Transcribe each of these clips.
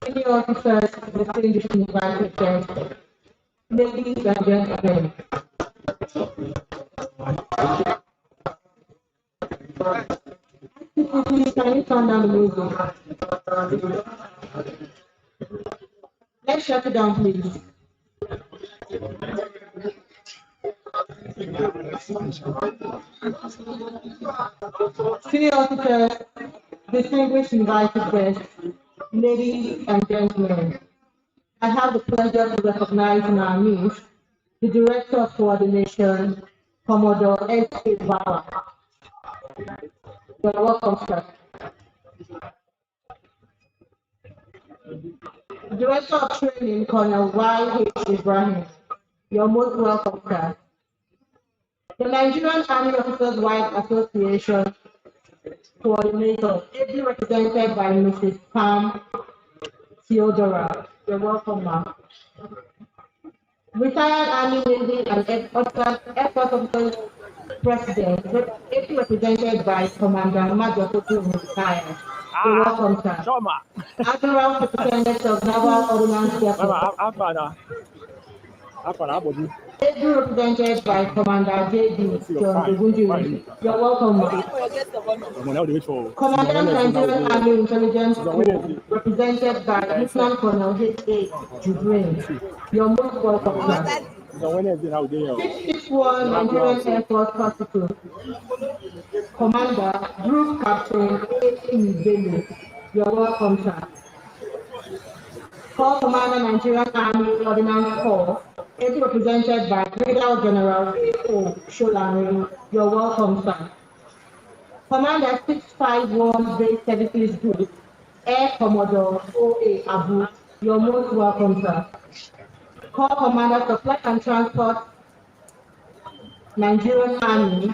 Senior officers, distinguished invited guests, ladies and gentlemen. can you turn down the music? Let's shut it down, please. Senior officers, distinguished invited guests, ladies and gentlemen, I have the pleasure to recognize in our midst the Director of Coordination, Commodore S.A. Bauer. You're welcome, sir. The Director of Training, Colonel Y.H. Ibrahim. You're most welcome, sir. The Nigerian Army Officers Wives Association Coordinator, ably represented by Mrs. Pam Theodora. You're welcome, ma'am. Retired Army, Navy, and Air Force Officers President, ably represented by Commander Major Tutu, retired. You're welcome, sir. Admiral Superintendent of Naval Ordnance Depot. Ably represented by Commander J.D. John Ogunjiri. You're welcome, ma'am. Commandant Nigerian Army Intelligence Group, represented by Lieutenant Colonel H.A. Jibrin. You're most welcome, sir. 661 Nigerian Air Force Hospital. Commander Group Captain A.E. Bello. You're welcome, sir. Corps Commander Nigerian Army Ordnance Corps, ably represented by Brigadier General A.O. Sholari. You're welcome, sir. Commander 651 Base Services Group, Air Commodore O.A. Abu. You're most welcome, sir. Corps Commander Supply and Transport Nigerian Army,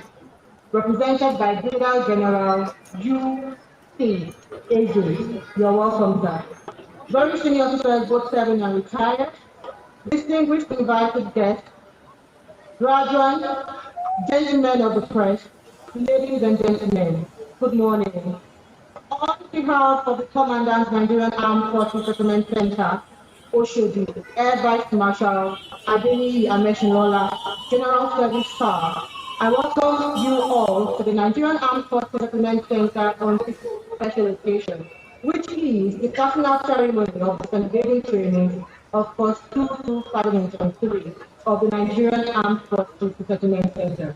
represented by Brigadier General U.C. Eze. You're welcome, sir. Very senior officers, both serving and retired, distinguished invited guests, graduates, gentlemen of the press, ladies and gentlemen, good morning. On behalf of the Commandant Nigerian Armed Forces Resettlement Center, Oshodi, Air Vice Marshal Adeniyi Ameshinola, General Service Staff, I welcome you all to the Nigerian Armed Forces Resettlement Center on this special occasion, which is the national ceremony of the celebrating training of Course 2023 of the Nigerian Armed Forces Resettlement Center.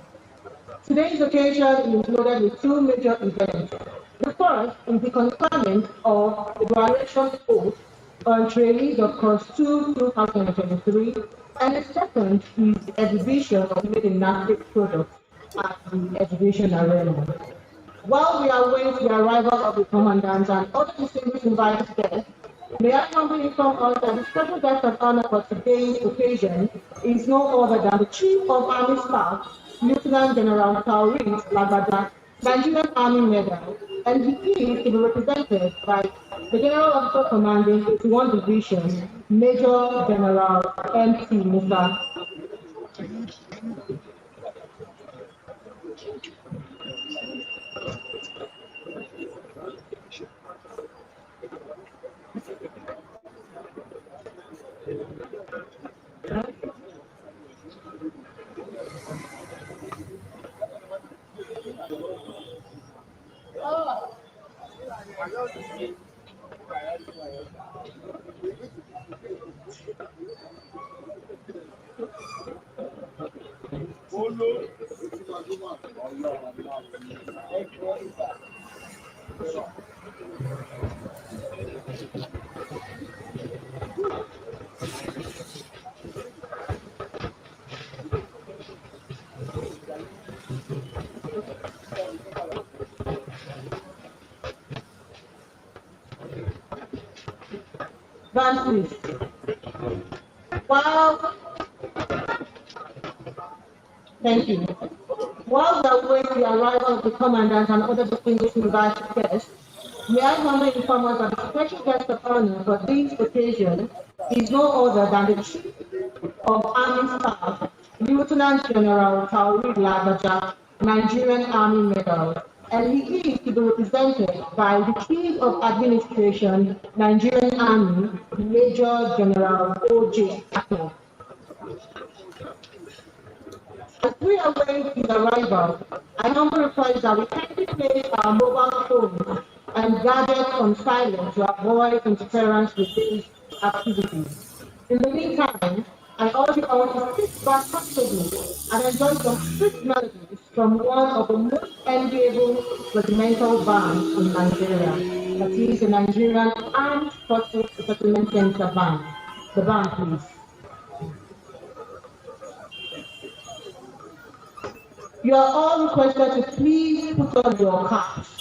Today's occasion is loaded with two major events. The first is the conferment of the graduation oath on trainees of Course 2023, and the second is the exhibition of made in NAFRC products at the exhibition arena. While we await the arrival of the commandants and other distinguished invited guests, may I humbly inform us that the special guest of honor for today's occasion is no other than the Chief of Army Staff, Lieutenant General Taoreed Lagbaja, Nigerian Army Medal, and he is to be represented by the General Officer Commanding 81 Division, Major General M.T. Musa. Please. Thank you. While we await the arrival of the commandant and other distinguished invited guests, may I humbly inform us that the special guest of honor for this occasion is no other than the Chief of Army Staff, Lieutenant General Taoreed Lagbaja, Nigerian Army Medal, and he is to be represented by the Chief of Administration, Nigerian Army, Major General O.J. Ato. As we await his arrival, I humbly request that we kindly place our mobile phones and gathered on silence to avoid interference with these activities. In the meantime, I urge you all to sit back comfortably and enjoy some sweet melodies from one of the most enviable regimental bands in Nigeria, that is the Nigerian Armed Forces Resettlement Center Band. The band, please. You are all requested to please put on your caps.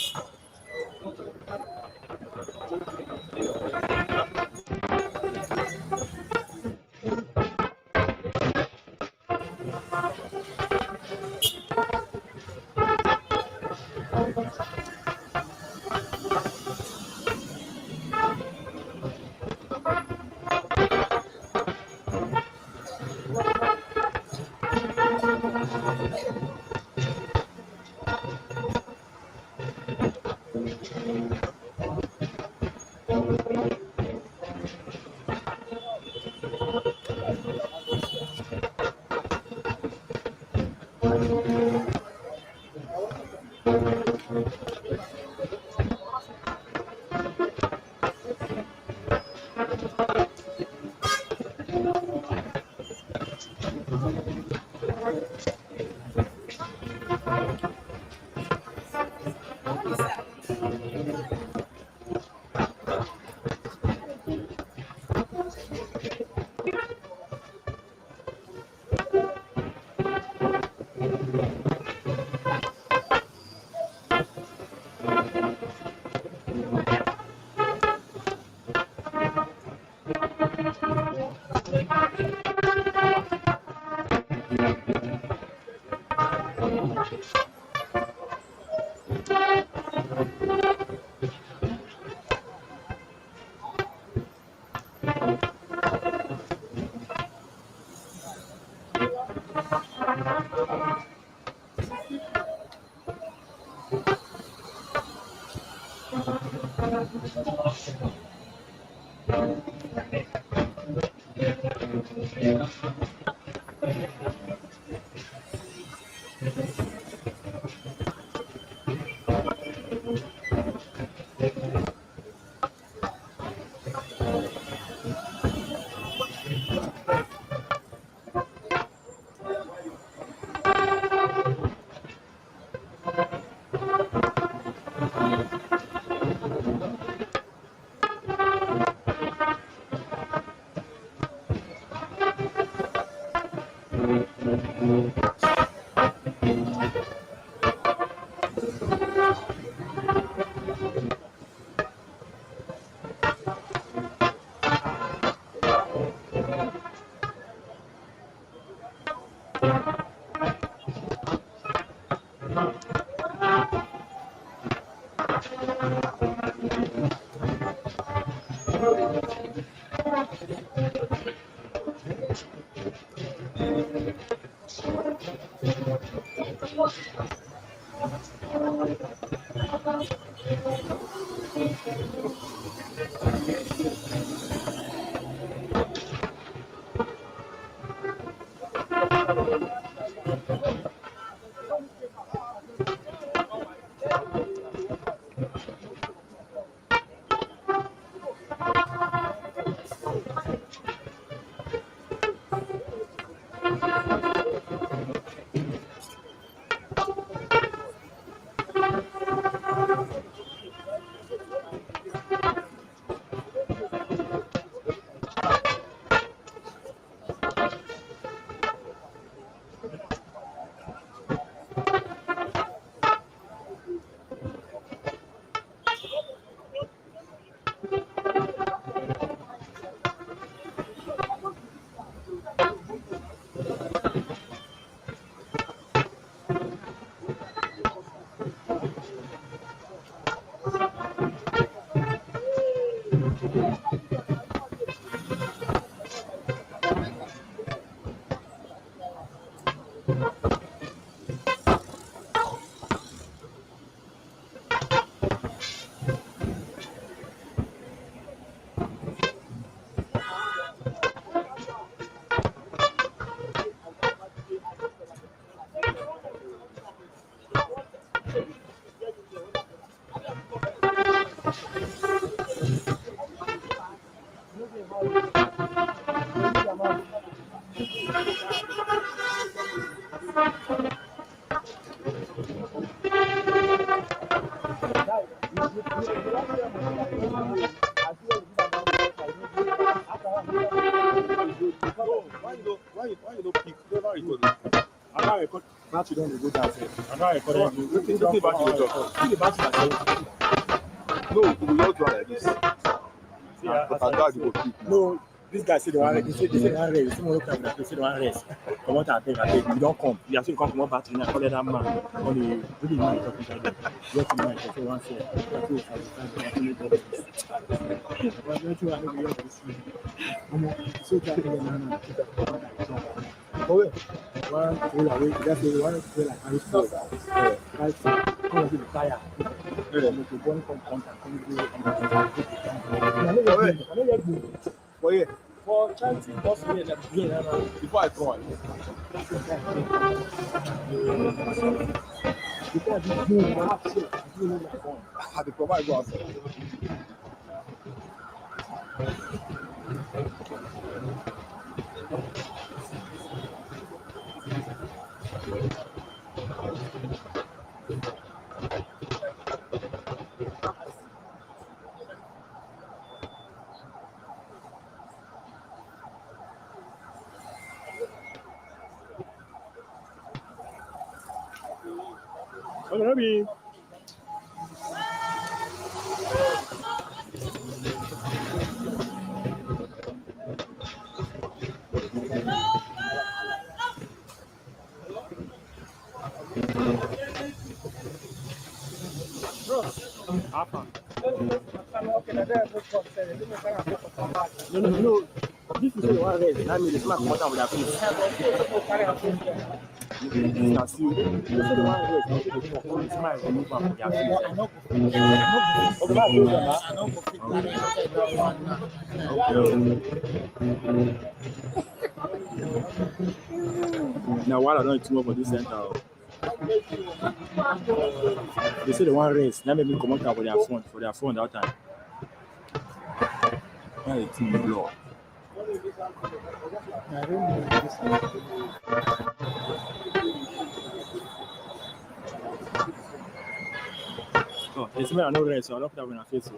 Why you don't pick? Never record. I don't record. Battery don't go down. I don't record. Looking battery go drop. See the battery myself. No, we will not do like this. No, this guy said the one. He said the one race. Someone look at me. He said the one race. Come on, I think you don't come. You have to come from one battery now. Call that man. On the really man talking to you. Yes, you might say one say. So one trailer away, just one trailer carry four. Right, come on to the tire. You go one from contact. For here. For charity bus here that begin before I come on. Before I do have shit, I do know my phone. I had to provide go outside. Maybe. No. This is the one race. That means it's not more than with our face. You can see the one race. It's my remove from their face. Now, while I don't know for this center, they say the one race. That made me come out for their phone that time. Why is it blow? Oh, it's me, I know race, so I don't put that in a face.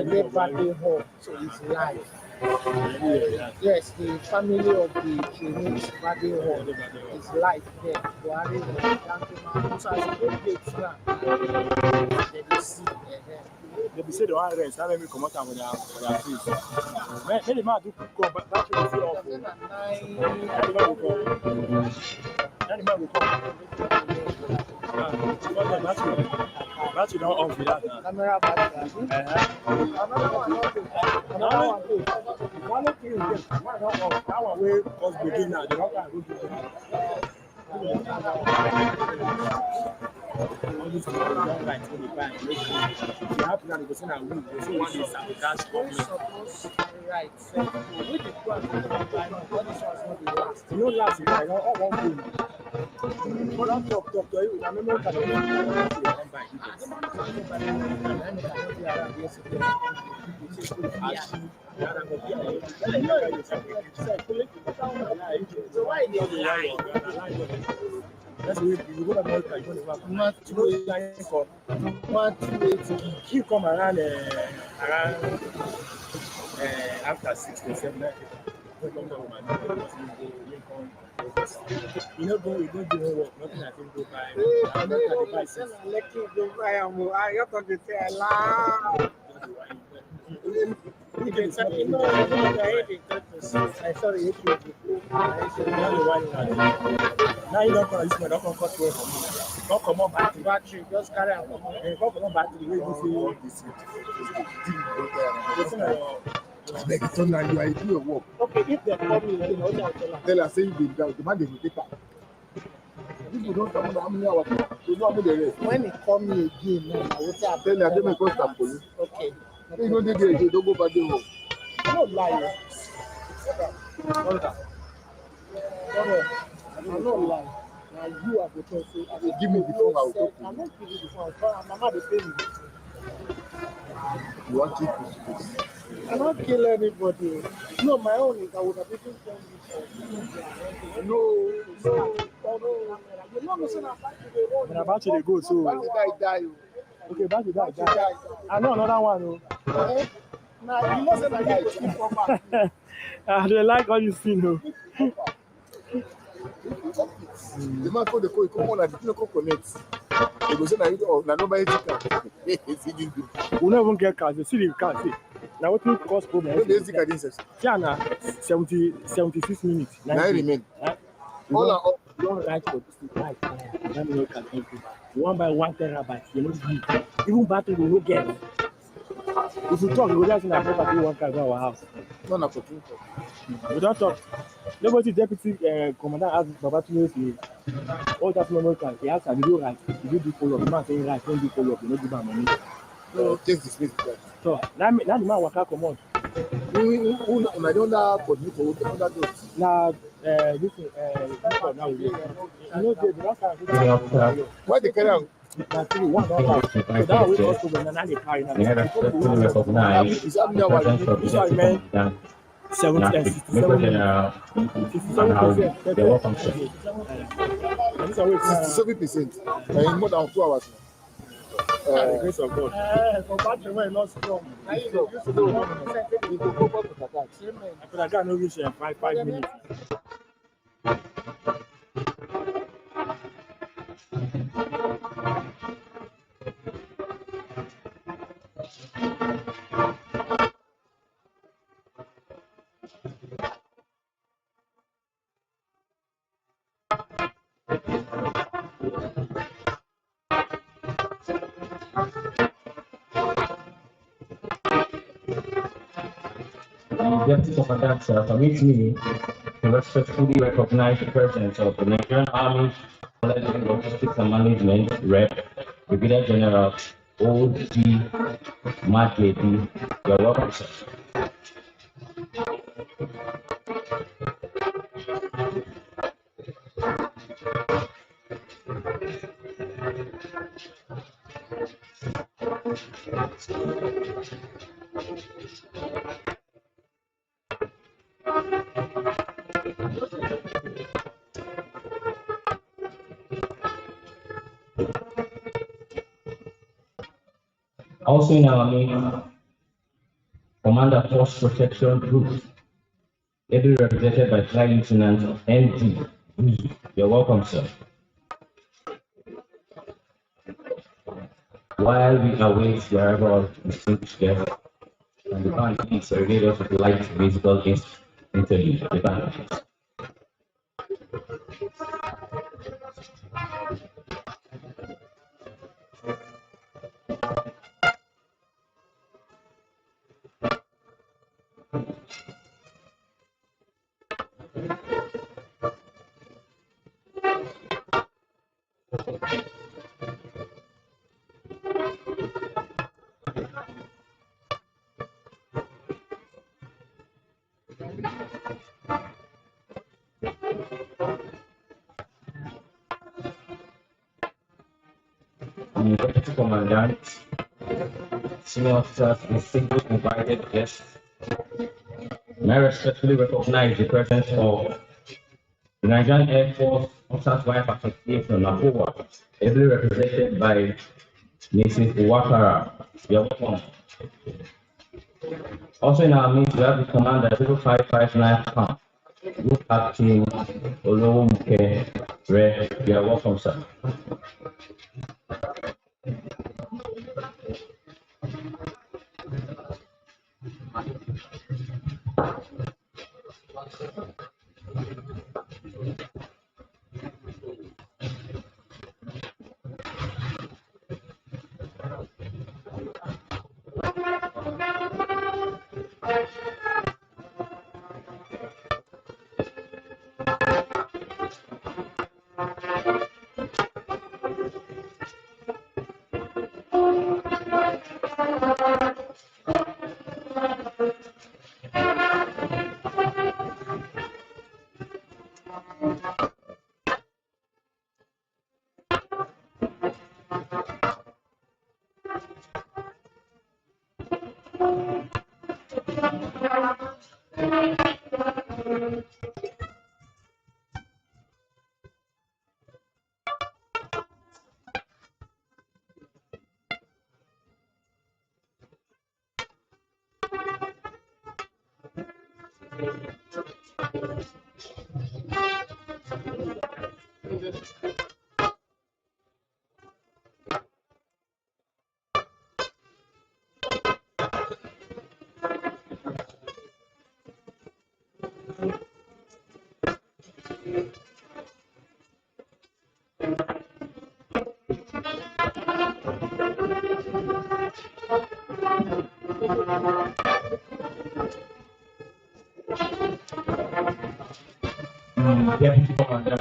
Get birthday home, so it's live. Yes, the family of the TRAINEES birthday home is live there. So as a great date now, they will see there. They be say the one race, that made me come out for their face. Many man do come, but that should be off. Animal will come. Battery don't off with that now. Camera battery. That one way cause begin now. The rock and go all these people don't like to be bad. If you happen to go send a win, they say one is sabotage government. Right. So with the plan, what is not the last? You know last year, I know all one thing. But I'm talk to you. I remember that you come back. So why did you lie? That's why you go to America, you you come around after 6 to 7. You know, we go do work, nothing I can go buy. I'm not at the bicycle. Let you go buy a move. I got to say a lot. You can say, no, I sorry, if you now you don't call this man, don't come cut away from me. Don't come on battery, just carry on. Don't come on battery, we go see this. Like it's on now, you are doing your work. Okay, if they call me again, what I'll tell her, say you been down, the man they will take her. People don't come how many hours, they know how many rest. When they call me again, I will say, tell her, they may go stop for you. Okay. You know, they don't go back there. I'm not lying. I'm not lying. Now you have the person say, give me the phone, I will talk to you. I'm not giving you the phone, I'm not the paying. You want to keep this? I don't kill anybody. No, my own is I would have even done this. No. You know, listen, I'm back to the road. When I'm about to go, so. Back to die. Okay, back to die. I know another one. Now, you know, say that you keep from back. They like all you see, no. The man called the call, come on, I didn't connect. He goes, na nobody car. We don't even get cars. They see the car. See. Now what will cost problem? No, the car didn't say. Yeah, now 76 minutes. 9 remain. All don't write for this right. That means you can help you. 1 by 1 terabyte. You know, even battery will not get. If you talk, you will just in a property 1 car go our house. No, no, for two. We don't talk. Nobody deputy commander asked Baba to know all that memory card. He asked, "Did you write? Did you do follow-up?" The man saying, "Right, don't do follow-up. You don't give money." No, take the space. So now the man waka comot. Who na the under coordinator under those. Now this one now we. You know the last time. Why they carry am? Na 3-1 all out. So that way also when now they carry now. We have respectfully recognized the presence of the Deputy 67 General and how they welcome sir. 67%. In more than 2 hours. The grace of God. For battery, we're not strong. You go go back to attack. I could have got no reach 5 minutes. The Deputy Commandant sir permits me to respectfully recognize the presence of the Nigerian Army Logistics and Management Rep, Brigadier General O.G. Madledi. You're welcome, sir. Also in our main Commander Force Protection Group, ably represented by Flight Lieutenant N.D. You're welcome, sir. While we await the arrival of distinguished guests, and the band please regale us with light musical interlude. The band, please. The Deputy Commandant, senior officers, distinguished invited guests, may I respectfully recognize the presence of the Nigerian Air Force Officers Wife Association, NAFRC, ably represented by Mrs. Wakara. You're welcome. Also in our midst, we have the Commander 0559 Camp, Group Captain Olowumuke Re. You're welcome, sir. Deputy Commander,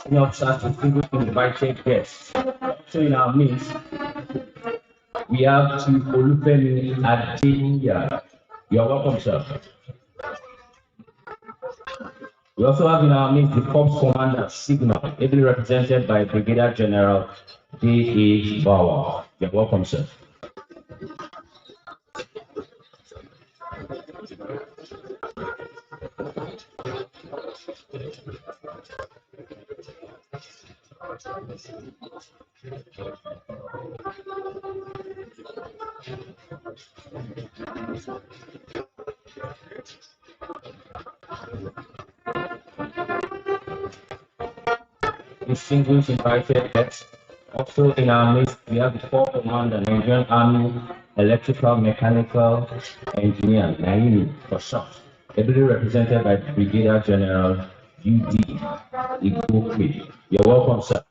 senior officers, distinguished invited guests. So in our midst, we have Chief Olufemi Adeniya. You are welcome, sir. We also have in our midst the Corps Commander, Signal, ably represented by Brigadier General J.A. Bauer. You are welcome, sir. Distinguished invited guests. Also in our midst, we have the Corps Commander, Nigerian Army Electrical Mechanical Engineer, Naini for short, ably represented by Brigadier General U.D. Igokwe. You're welcome, sir.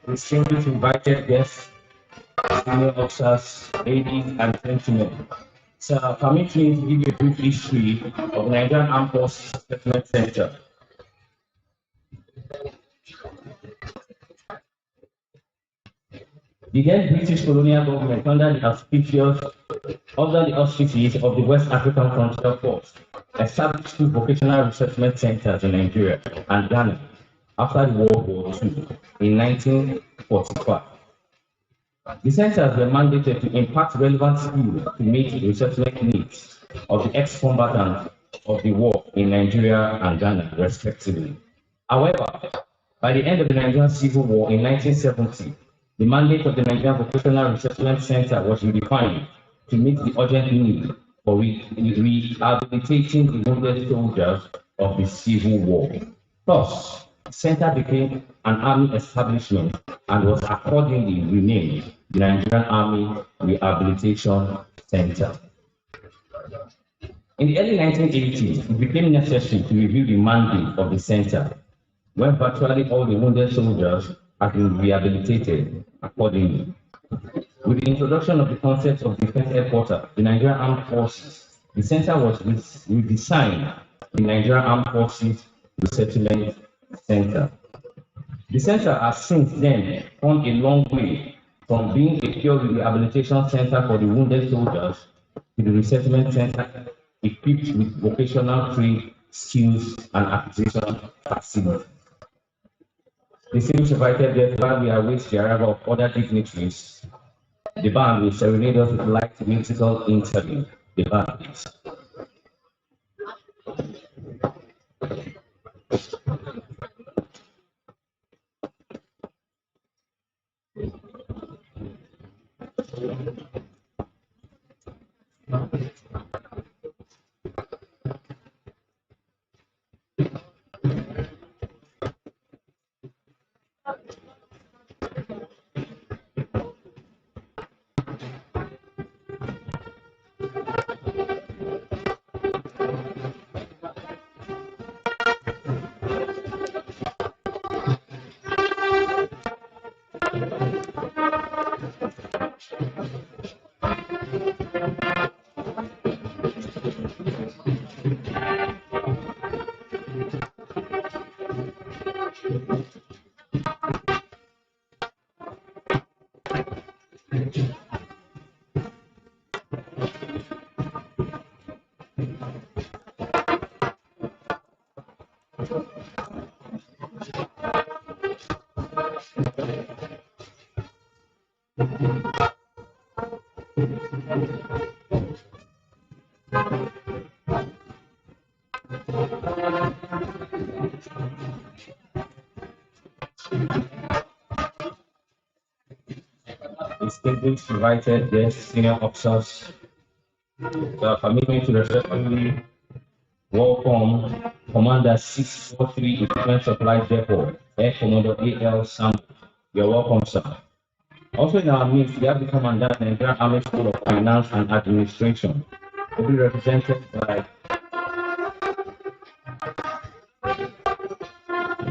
Distinguished invited guests, senior officers, ladies and gentlemen. So permit me to give you a brief history of Nigerian Armed Forces Resettlement Center. The then British colonial government under the auspices of the West African Frontier Force established two vocational resettlement centers in Nigeria and Ghana after the World War II in 1945. The centers were mandated to impart relevant skills to meet the resettlement needs of the ex-combatants of the war in Nigeria and Ghana, respectively. However, by the end of the Nigerian Civil War in 1970, the mandate of the Nigerian Vocational Resettlement Center was redefined to meet the urgent need for rehabilitating the wounded soldiers of the Civil War. Thus, the center became an army establishment and was accordingly renamed the Nigerian Army Rehabilitation Center. In the early 1980s, it became necessary to review the mandate of the center, when virtually all the wounded soldiers had been rehabilitated accordingly. With the introduction of the concept of defense headquarters, the Nigerian Armed Forces, the center was redesigned the Nigerian Armed Forces Resettlement Center. The center has since then come a long way from being a pure rehabilitation center for the wounded soldiers to the resettlement center equipped with vocational trade, skills, and acquisition facilities. Distinguished invited guests, while we await the arrival of other dignitaries, the band will serenade us with light musical interlude. The band, please. Distinguished invited guests, senior officers, the commitment to respectfully welcome Commander 643 Equipment Supply Depot, Air Commodore A.L. Sam. You're welcome, sir. Also in our midst, we have the Commandant, Nigerian Army School of Finance and Administration, will be represented by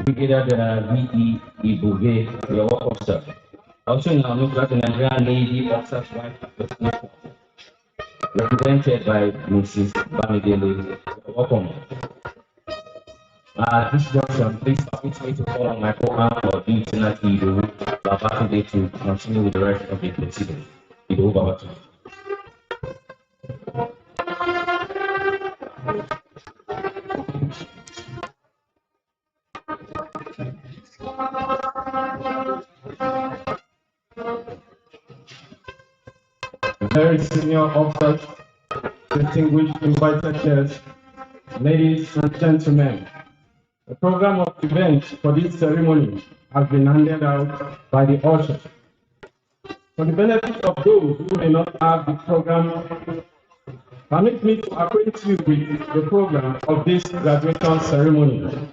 Brigadier General V.E. Ibouve. You're welcome, sir. Also in our midst, we have the Nigerian Navy Officers' Wife, represented by Mrs. Bamidele. You're welcome. At this junction, please permit me to call on my co-arm or Lieutenant Ido Babatunde to continue with the rest of the proceedings. Ido Babatunde. Very senior officers, distinguished invited guests, ladies and gentlemen. The program of events for this ceremony has been handed out by the usher. For the benefit of those who may not have the program, permit me to acquaint you with the program of this graduation ceremony.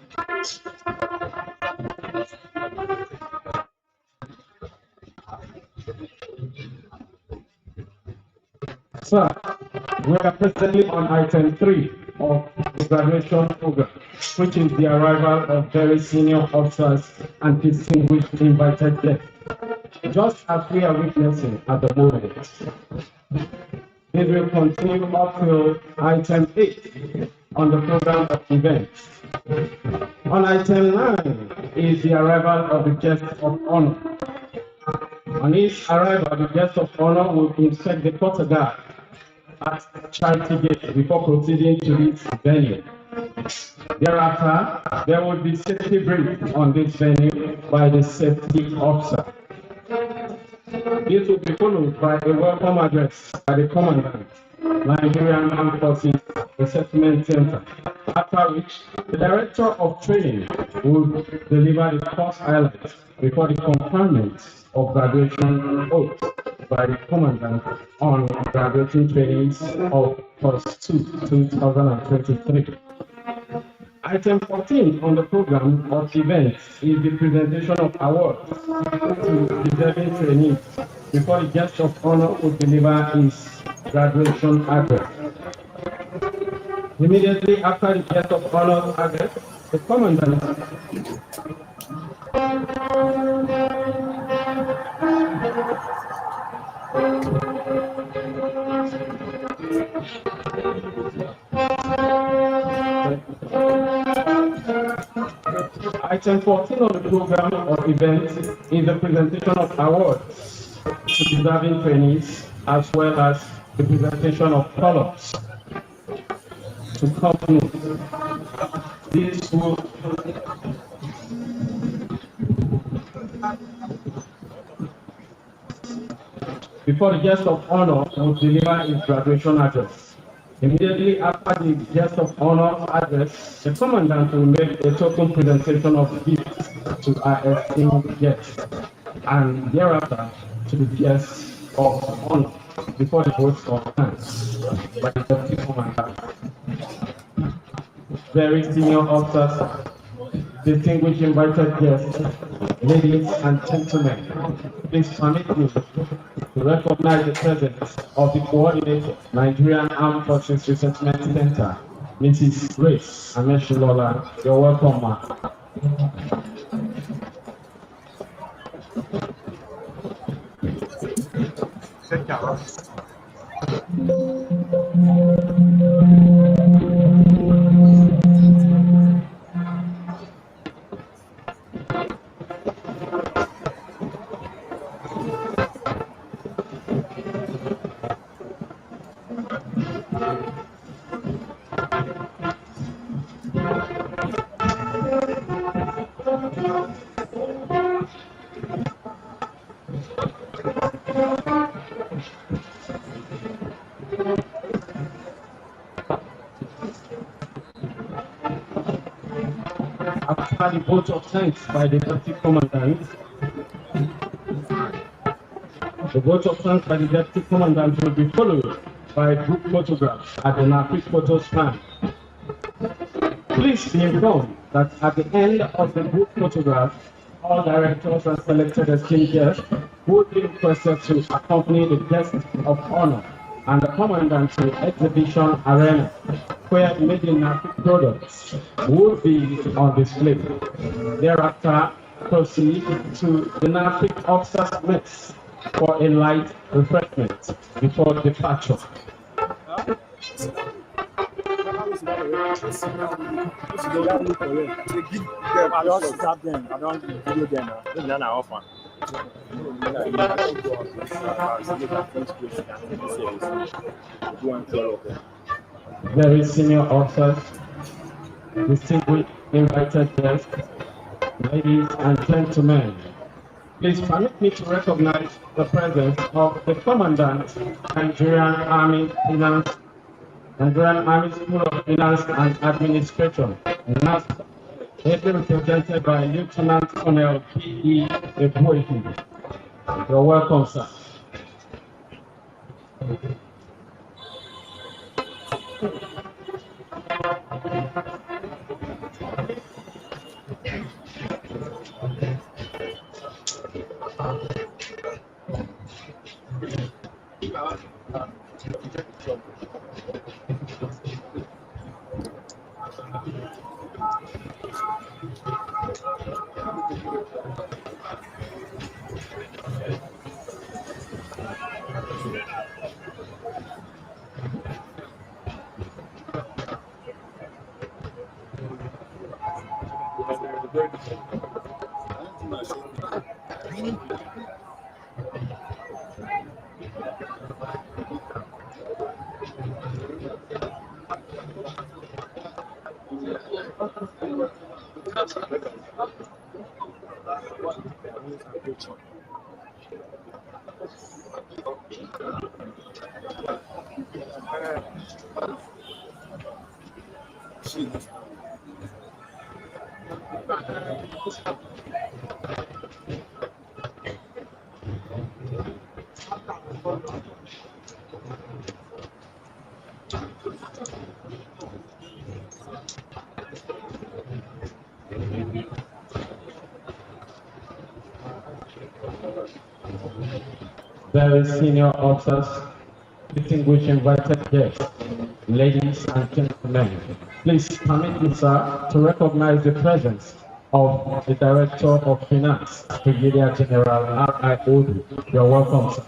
Sir, we are presently on item 3 of the graduation program, which is the arrival of very senior officers and distinguished invited guests, just as we are witnessing at the moment. It will continue up till item 8 on the program of events. On item 9 is the arrival of the guest of honor. On his arrival, the guest of honor will inspect the quarter guard at Charity Gate before proceeding to this venue. Thereafter, there will be safety brief on this venue by the safety officer. This will be followed by a welcome address by the Commandant, Nigerian Armed Forces Resettlement Center, after which the Director of Training will deliver the course highlights before the conferment of graduation oath by the Commandant on graduating trainees of Course 2, 2023. Item 14 on the program of events is the presentation of awards to deserving trainees before the guest of honor will deliver his graduation address. Immediately after the guest of honor address, the Commandant Item 14 on the program of events is the presentation of awards to deserving trainees, as well as the presentation of colors to companies. This will before the guest of honor will deliver his graduation address. Immediately after the guest of honor address, the Commandant will make a token presentation of gifts to our esteemed guests, and thereafter to the guests of honor before the votes of hands by the Deputy Commandant. Very senior officers, distinguished invited guests, ladies and gentlemen, please permit me to recognize the presence of the coordinator, Nigerian Armed Forces Resettlement Center, Mrs. Grace Ameshilola. You're welcome, ma'am. after the vote of thanks by the Deputy Commandant, the vote of thanks by the Deputy Commandant will be followed by group photographs at the NAFRC photo stand. Please be informed that at the end of the group photograph, all directors and selected esteemed guests would be requested to accompany the guest of honor and the commandant to exhibition arena, where made in NAFRC products would be on display. Thereafter, proceed to the NAFRC officers' mess for a light refreshment before departure. I don't stop them. I don't video them now. This is not offer. Very senior officers, distinguished invited guests, ladies and gentlemen, please permit me to recognize the presence of the Commandant, Nigerian Army School of Finance and Administration, NAFRC, ably represented by Lieutenant Colonel P.E. Ebuehi. You're welcome, sir. Very senior officers, distinguished invited guests, ladies and gentlemen, please permit me, sir, to recognize the presence of the Director of Finance, Brigadier General R.I. Odu. You're welcome, sir.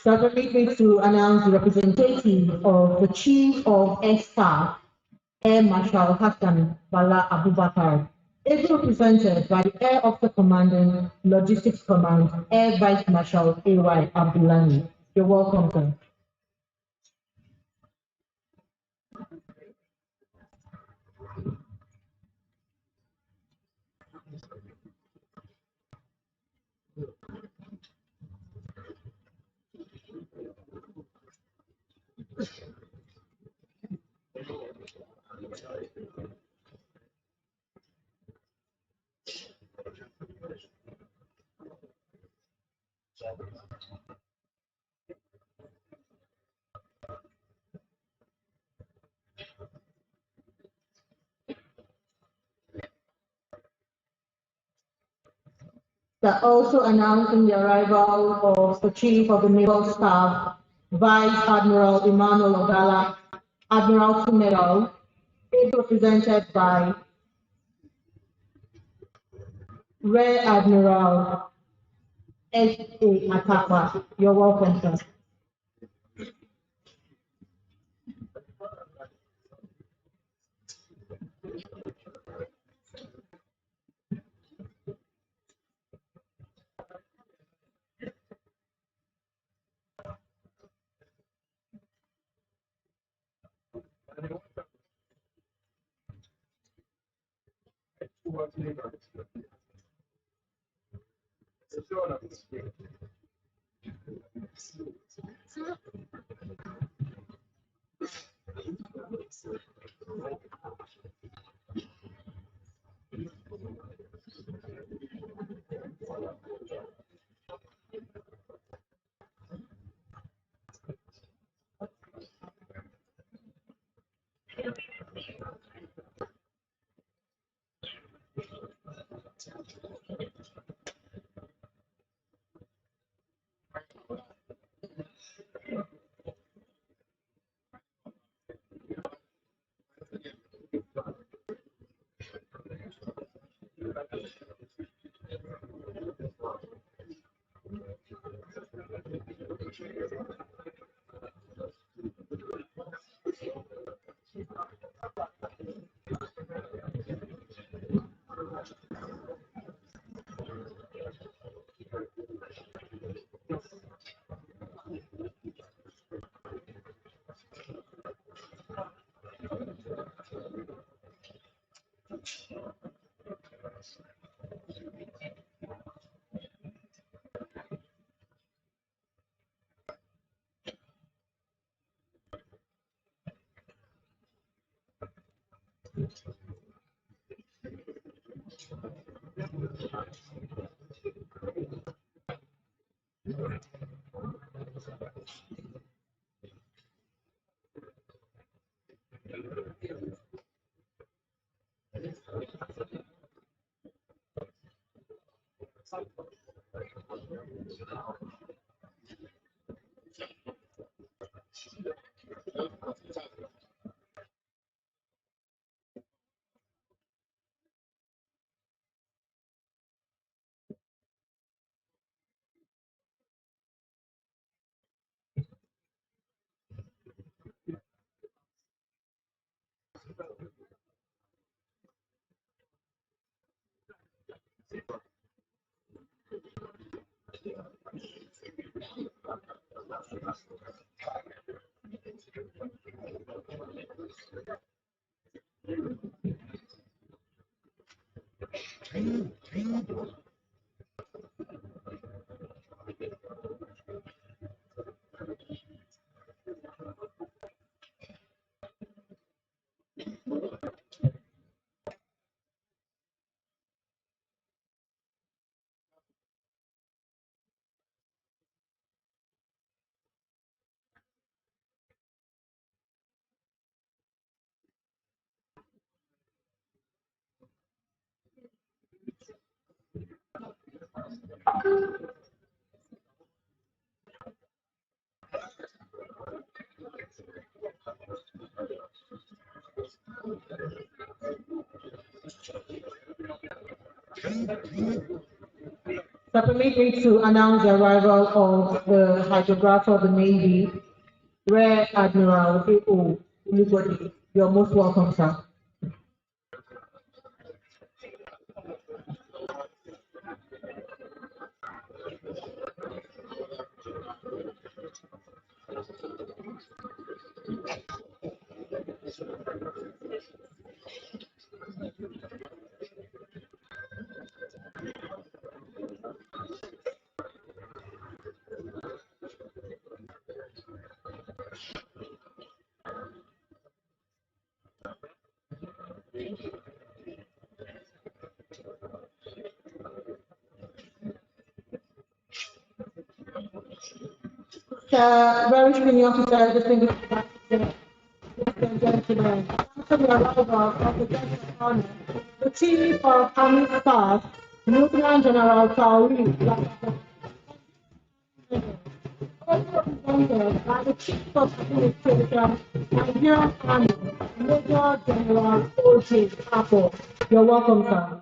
So permit me to announce the representative of the Chief of Air Staff, Air Marshal Hassan Bala Abubakar, is represented by the Air Officer Commanding Logistics Command, Air Vice Marshal A.Y. Abdullahi. You're welcome, sir. They're also announcing the arrival of the Chief of the Naval Staff, Vice Admiral Emmanuel Ogala, Admiral Medal, is represented by Rear Admiral S.A. Atapa. You're welcome, sir. So permit me to announce the arrival of the hydrographer of the Navy, Rear Admiral A.O. Ulibodi. You're most welcome, sir. Very senior officer, distinguished ladies and gentlemen, after the arrival of the guest of honor, the Chief of Army Staff, Lieutenant General Tauri, represented by the Chief of Administration, Nigerian Army, Major General O.J. Apple. You're welcome, sir.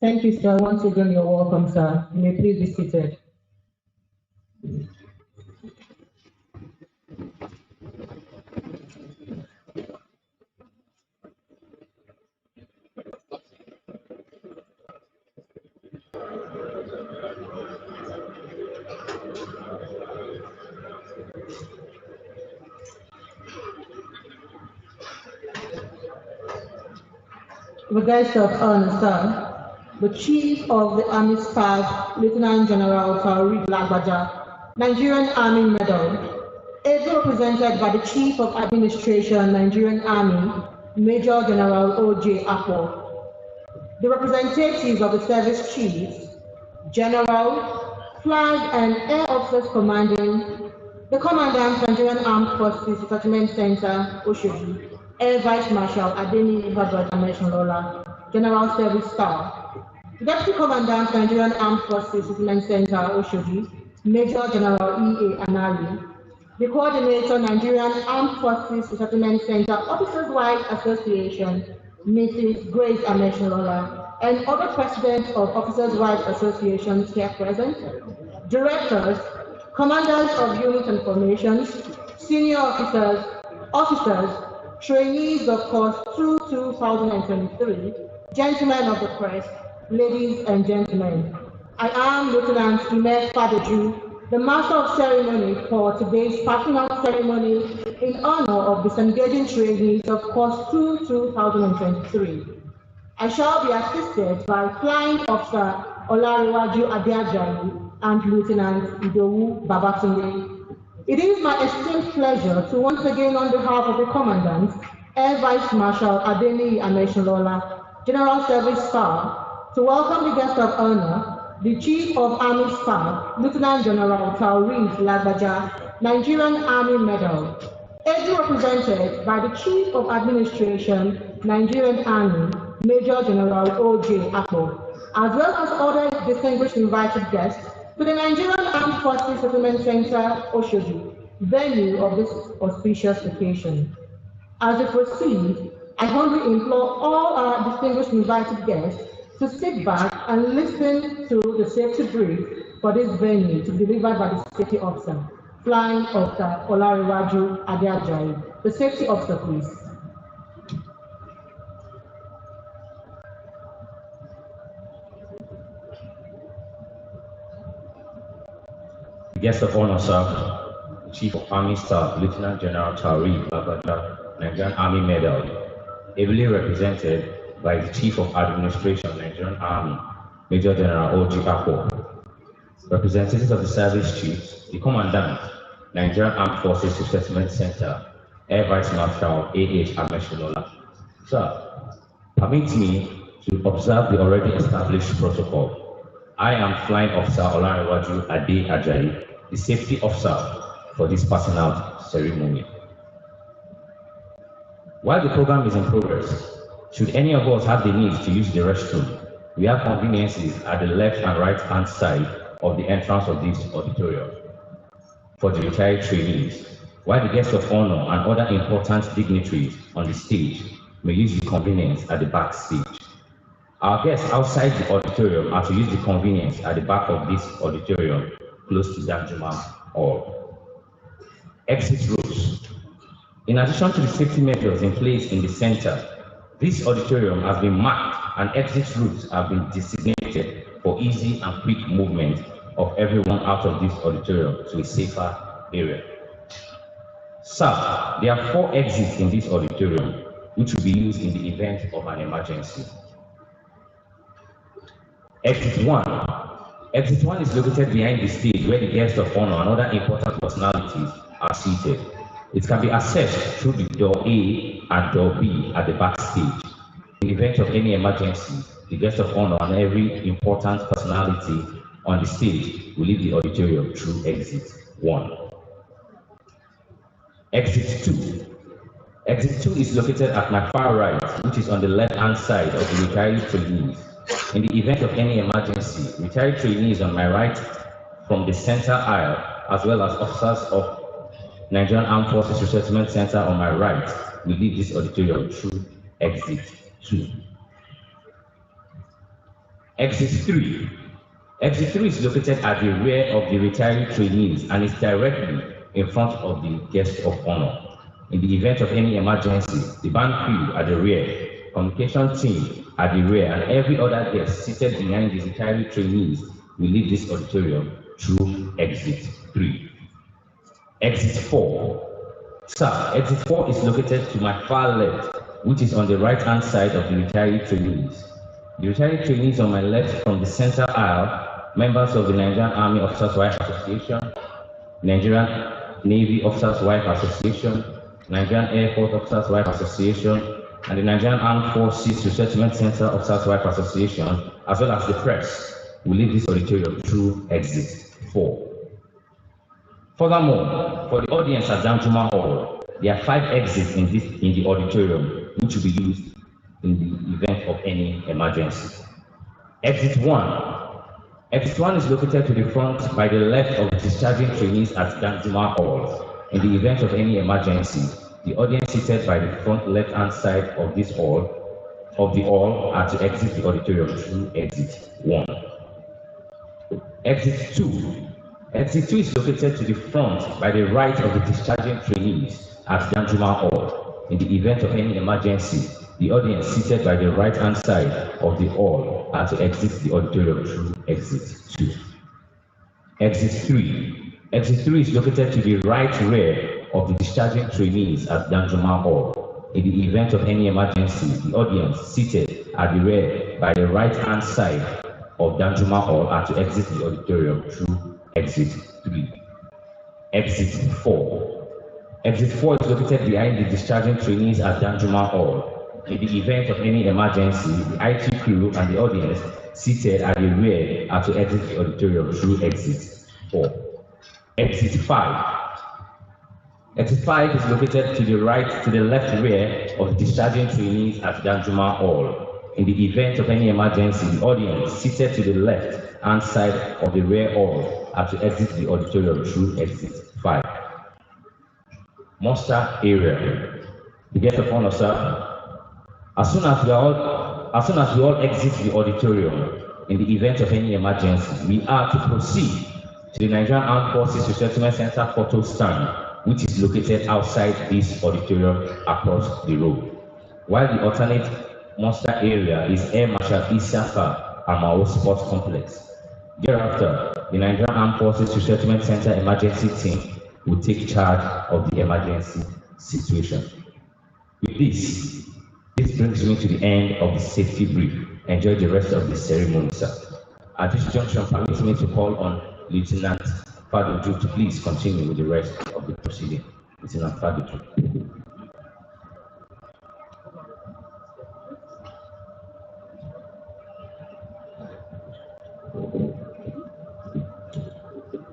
Thank you, sir. Once again, you're welcome, sir. You may please be seated. The guest of honor, sir, the Chief of the Army Staff, Lieutenant General Tauri Lagbaja, Nigerian Army Medal, ably represented by the Chief of Administration, Nigerian Army, Major General O.J. Apple, the representatives of the service chiefs, General, Flag and Air Officers Commanding, the Commandant, Nigerian Armed Forces Resettlement Center, Oshodi, Air Vice Marshal Adeni Herbert Ameshonola, General Service Staff, the Deputy Commandant, Nigerian Armed Forces Resettlement Center, Oshodi, Major General E.A. Anari, the Coordinator, Nigerian Armed Forces Resettlement Center, Officers Wives Association, Mrs. Grace Ameshonola, and other presidents of Officers Wives Associations here present, directors, commanders of units and formations, senior officers, trainees of course 2023, gentlemen of the press, ladies and gentlemen. I am Lieutenant Ime Fadoju, the Master of Ceremony for today's passing out ceremony in honor of disengaging trainees of Course 2 2023. I shall be assisted by Flying Officer Olarewaju Adeajayi and Lieutenant Idowu Babatunde. It is my esteemed pleasure to once again, on behalf of the Commandant, Air Vice Marshal Adeniyi Amesholola, General Service Staff, to welcome the guest of honor, the Chief of Army Staff, Lieutenant General Taoreed Lagbaja, Nigerian Army Medal, ably represented by the Chief of Administration, Nigerian Army, Major General O.J. Akpo, as well as other distinguished invited guests to the Nigerian Armed Forces Resettlement Center, Oshodi, venue of this auspicious occasion. As we proceed, I humbly implore all our distinguished invited guests to sit back and listen to the safety brief for this venue to be delivered by the safety officer, Flying Officer Olarewaju Adeajayi. The safety officer, please. Guest of honor, sir, Chief of Army Staff, Lieutenant General Taoreed Lagbaja, Nigerian Army Medal, ably represented by the Chief of Administration, Nigerian Army, Major General O.J. Akpo, representatives of the service chiefs, the Commandant, Nigerian Armed Forces Resettlement Center, Air Vice Marshal A.H. Amesholola. Sir, permit me to observe the already established protocol. I am Flying Officer Olarewaju Adeajayi, the safety officer for this passing out ceremony. While the program is in progress, should any of us have the need to use the restroom, we have conveniences at the left and right hand side of the entrance of this auditorium for the retired trainees, while the guests of honor and other important dignitaries on the stage may use the convenience at the back stage. Our guests outside the auditorium are to use the convenience at the back of this auditorium, close to Danjuma Hall. Exit routes. In addition to the safety measures in place in the center, this auditorium has been marked and exit routes have been designated for easy and quick movement of everyone out of this auditorium to a safer area. Sir, there are 4 exits in this auditorium, which will be used in the event of an emergency. Exit 1. Exit 1 is located behind the stage where the guests of honor and other important personalities are seated. It can be accessed through the door A and door B at the back stage. In the event of any emergency, the guests of honor and every important personality on the stage will leave the auditorium through exit 1. Exit 2. Exit 2 is located at my far right, which is on the left-hand side of the retired trainees. In the event of any emergency, retired trainees on my right from the center aisle, as well as officers of Nigerian Armed Forces Resettlement Center on my right, will leave this auditorium through exit 2. Exit 3. Exit 3 is located at the rear of the retired trainees and is directly in front of the guest of honor. In the event of any emergency, the band crew at the rear, communication team at the rear, and every other guest seated behind the retired trainees will leave this auditorium through exit 3. Exit 4. Sir, exit 4 is located to my far left, which is on the right-hand side of the retired trainees. The retired trainees on my left from the center aisle, members of the Nigerian Army Officers' Wife Association, Nigerian Navy Officers' Wife Association, Nigerian Air Force Officers' Wife Association, and the Nigerian Armed Forces Resettlement Center Officers' Wife Association, as well as the press, will leave this auditorium through exit 4. Furthermore, for the audience at Danjuma Hall, there are 5 exits in the auditorium, which will be used in the event of any emergency. Exit 1. Exit 1 is located to the front by the left of the discharging trainees at Danjuma Hall. In the event of any emergency, the audience seated by the front left-hand side of the hall are to exit the auditorium through exit 1. Exit 2. Exit 2 is located to the front by the right of the discharging trainees at Danjuma Hall. In the event of any emergency, the audience seated by the right-hand side of the hall are to exit the auditorium through exit 2. Exit 3. Exit 3 is located to the right rear of the discharging trainees at Danjuma Hall. In the event of any emergency, the audience seated at the rear by the right-hand side of Danjuma Hall are to exit the auditorium through Exit 3. Exit 4. Exit 4 is located behind the discharging trainees at Danjuma Hall. In the event of any emergency, the IT crew and the audience seated at the rear are to exit the auditorium through Exit 4. Exit 5. Exit 5 is located to the left rear of the discharging trainees at Danjuma Hall. In the event of any emergency, the audience seated to the left-hand side of the rear hall are to exit the auditorium through Exit 5. Muster area. The guest of honor, sir. As soon as we all exit the auditorium, in the event of any emergency, we are to proceed to the Nigerian Armed Forces Resettlement Center photo stand, which is located outside this auditorium across the road. While the alternate muster area is Air Marshal Isaka Amao Sports Complex. Thereafter, the Nigerian Armed Forces Resettlement Center emergency team will take charge of the emergency situation. With this brings me to the end of the safety brief. Enjoy the rest of the ceremony, sir. At this junction, permit me to call on Lieutenant Fadoju to please continue with the rest of the proceeding. Lieutenant Fadoju.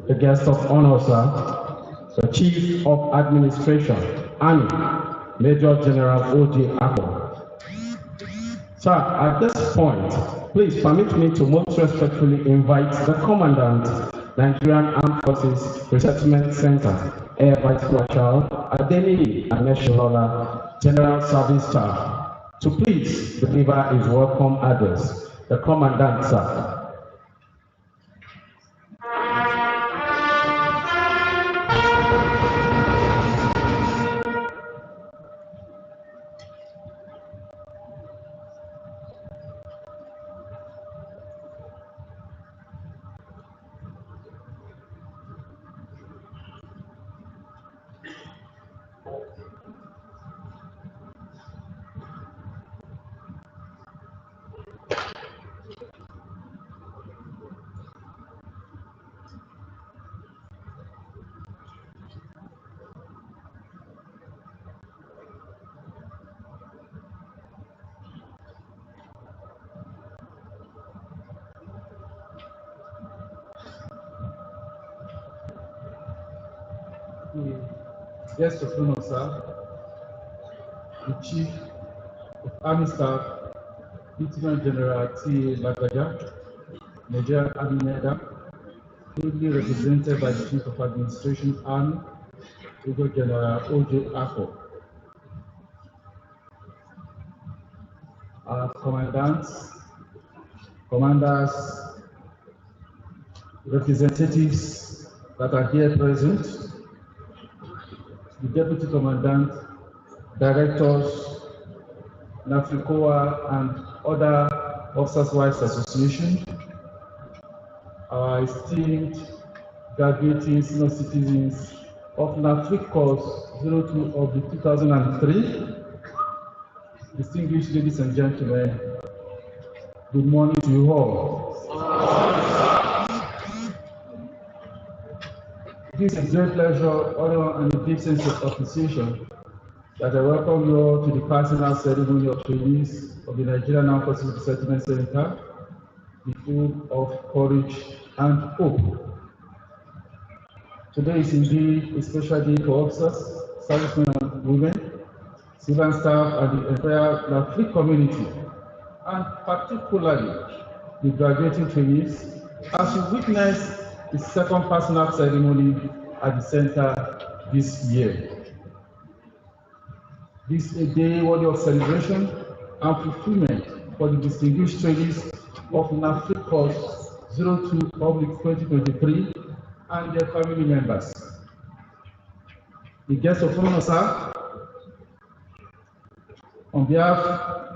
The guest of honor, sir, the Chief of Administration, Army, Major General O.J. Akpo. Sir, at this point, please permit me to most respectfully invite the Commandant, Nigerian Armed Forces Resettlement Center, Air Vice Marshal Adeniyi Aneshilola, General Service Staff, to please deliver his welcome address. The Commandant, sir. The guest of honor, sir, the Chief of Army Staff, Lieutenant General T. Lagaja, Nigerian Army Medal, ably represented by the Chief of Administration Army, Major General O.J. Akpo. Our commandants, commanders, representatives that are here present, the Deputy Commandant, Directors, NAFRC and other Officers' Wives Association, our esteemed graduating senior citizens of NAFRC course 02 of the 2003, distinguished ladies and gentlemen, good morning to you all. It is a great pleasure, honor, and a deep sense of appreciation that I welcome you all to the personal ceremony of trainees of the Nigerian Armed Forces Resettlement Center, the full of courage and hope. Today is indeed a special day for officers, servicemen and women, civil staff, and the entire NAFRC community, and particularly the graduating trainees, as we witness the second personal ceremony at the center this year. This is a day worthy of celebration and fulfillment for the distinguished trainees of NAFRC course 02/2023 and their family members. The guests of honor, sir, on behalf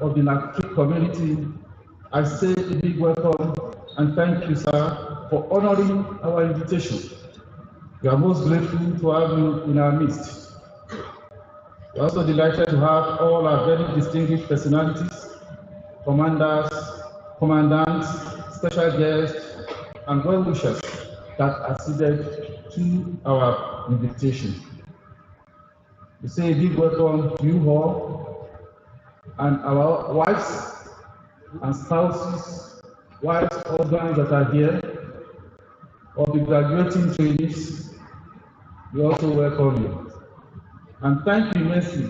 of the NAFRC community, I say a big welcome and thank you, sir, for for honoring our invitation. We are most grateful to have you in our midst. We are also delighted to have all our very distinguished personalities, commanders, commandants, special guests, and well-wishers that acceded to our invitation. We say a big welcome to you all, and our wives and spouses, wives, husbands that are here, or the graduating trainees. We also welcome you. And thank you immensely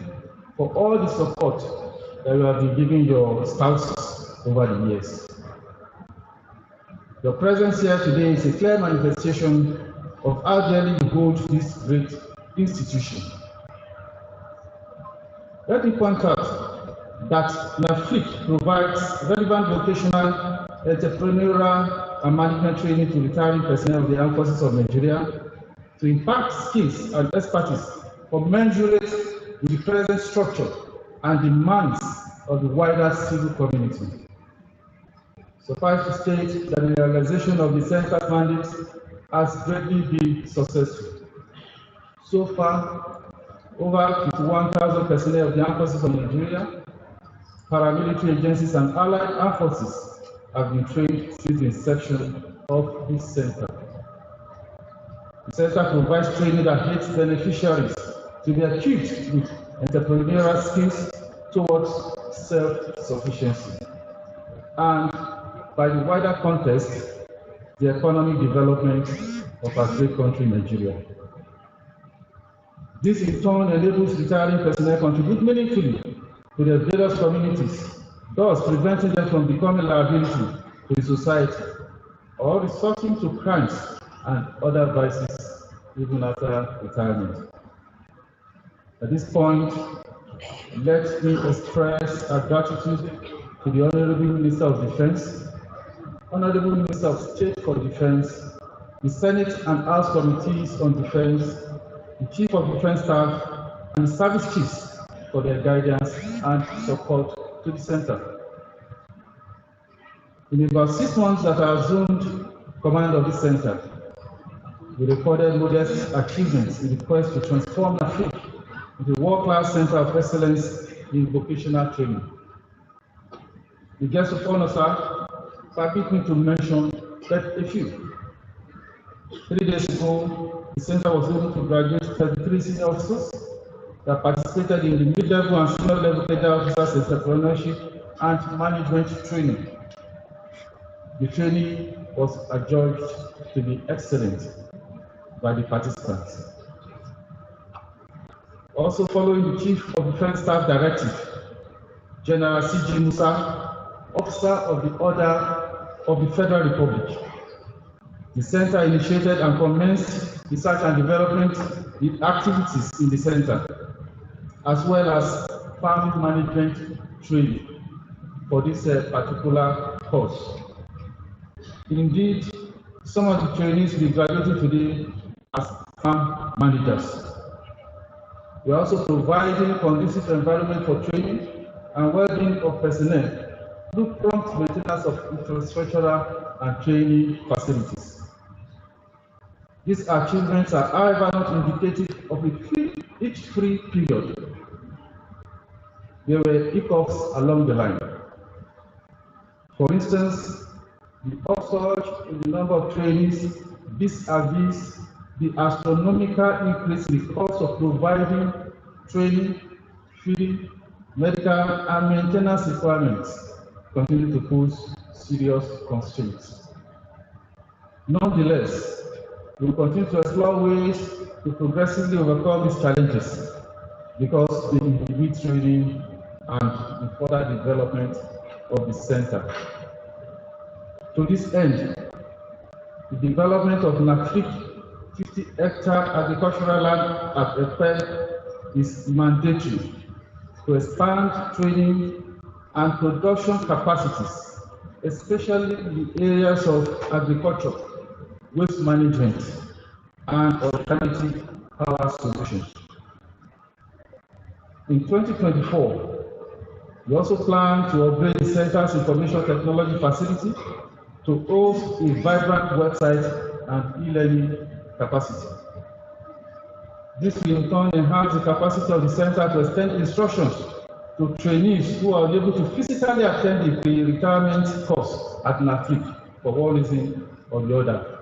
for all the support that you have been giving your spouses over the years. Your presence here today is a clear manifestation of how dearly you hold this great institution. Let me point out that NAFRC provides relevant vocational, entrepreneurial, and management training to retiring personnel of the Armed Forces of Nigeria to impart skills and expertise commensurate with the present structure and demands of the wider civil community. Suffice to state that the realization of the Center's mandate has greatly been successful. So far, over 51,000 personnel of the Armed Forces of Nigeria, paramilitary agencies, and allied armed forces have been trained since the inception of this center. The center provides training that aids beneficiaries to be equipped with entrepreneurial skills towards self-sufficiency, and by the wider context, the economic development of our great country, Nigeria. This in turn enables retiring personnel contribute meaningfully to their various communities, thus preventing them from becoming a liability to the society or resorting to crimes and other vices even after retirement. At this point, let me express our gratitude to the Honorable Minister of Defense, Honorable Minister of State for Defense, the Senate and House Committees on Defense, the Chief of Defense Staff, and the Service Chiefs for their guidance and support to the Center. In about 6 months that I assumed command of the Center, we recorded modest achievements in the quest to transform NAFRC into a world-class center of excellence in vocational training. The guests of honor, sir, permit me to mention but a few. 3 days ago, the center was able to graduate 33 senior officers that participated in the mid-level and senior-level cadre officers entrepreneurship and management training. The training was adjudged to be excellent by the participants. Also following the Chief of Defense Staff Directive, General C.G. Musa, Officer of the Order of the Federal Republic, the Center initiated and commenced research and development activities in the Center, as well as farm management training for this particular course. Indeed, some of the trainees will be graduating today as farm managers. We are also providing a conducive environment for training and well-being of personnel through prompt maintenance of infrastructural and training facilities. These achievements are, however, not indicative of each free period. There were hiccups along the line. For instance, the upsurge in the number of trainees vis-a-vis the astronomical increase in the cost of providing training, feeding, medical, and maintenance requirements continue to pose serious constraints. Nonetheless, we will continue to explore ways to progressively overcome these challenges because they inhibit training and the further development of the center. To this end, the development of NAFRC 50-hectare agricultural land at Epe is mandatory to expand training and production capacities, especially in the areas of agriculture, waste management, and alternative power solutions. In 2024, we also plan to upgrade the Center's information technology facility to host a vibrant website and e-learning capacity. This will in turn enhance the capacity of the center to extend instructions to trainees who are able to physically attend the pre-retirement course at NAFRC for one reason or the other.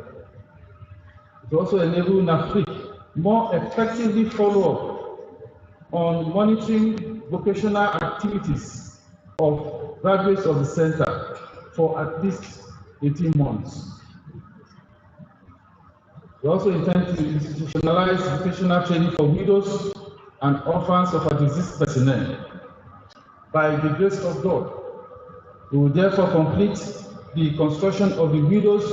It will also enable NAFRC more effectively follow up on monitoring vocational activities of graduates of the center for at least 18 months. We also intend to institutionalize vocational training for widows and orphans of our deceased personnel. By the grace of God, we will therefore complete the construction of the Widows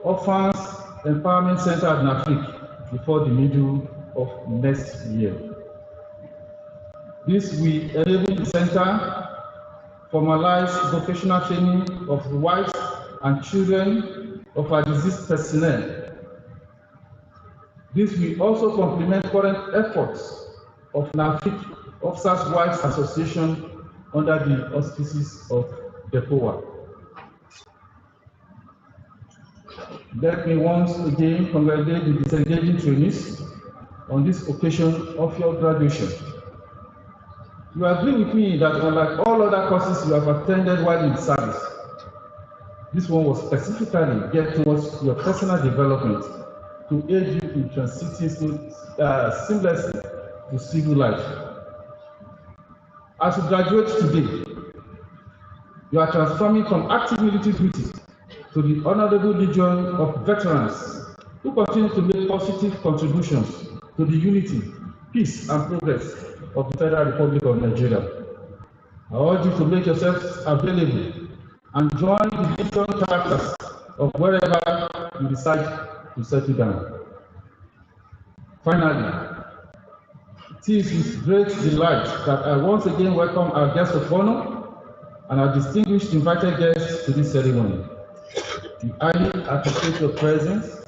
Orphans Empowerment Center at NAFRC before the middle of next year. This will enable the center formalize vocational training of the wives and children of our deceased personnel. This will also complement current efforts of NAFRC Officers' Wives Association under the auspices of DEPOA. Let me once again congratulate the disengaging trainees on this occasion of your graduation. You agree with me that unlike all other courses you have attended while in service, this one was specifically geared towards your personal development to aid you in transiting seamlessly to civil life. As you graduate today, you are transforming from active military duty to the Honorable Legion of Veterans who continue to make positive contributions to the unity, peace, and progress of the Federal Republic of Nigeria. I urge you to make yourselves available and join the Legion characters of wherever you decide to settle down. Finally, it is with great delight that I once again welcome our guests of honor and our distinguished invited guests to this ceremony. We highly appreciate your presence.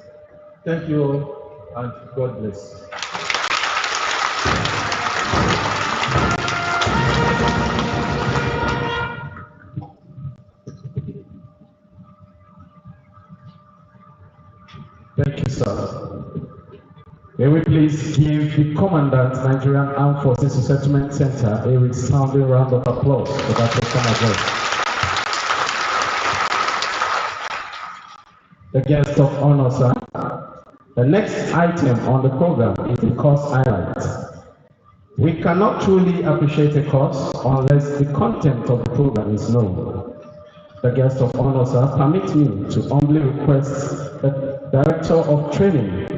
Thank you all, and God bless. Thank you, sir. May we please give the Commandant, Nigerian Armed Forces Resettlement Center, a resounding round of applause for that welcome address. The guest of honor, sir. The next item on the program is the course highlight. We cannot truly appreciate a course unless the content of the program is known. The guest of honor, sir, permit me to humbly request the Director of Training,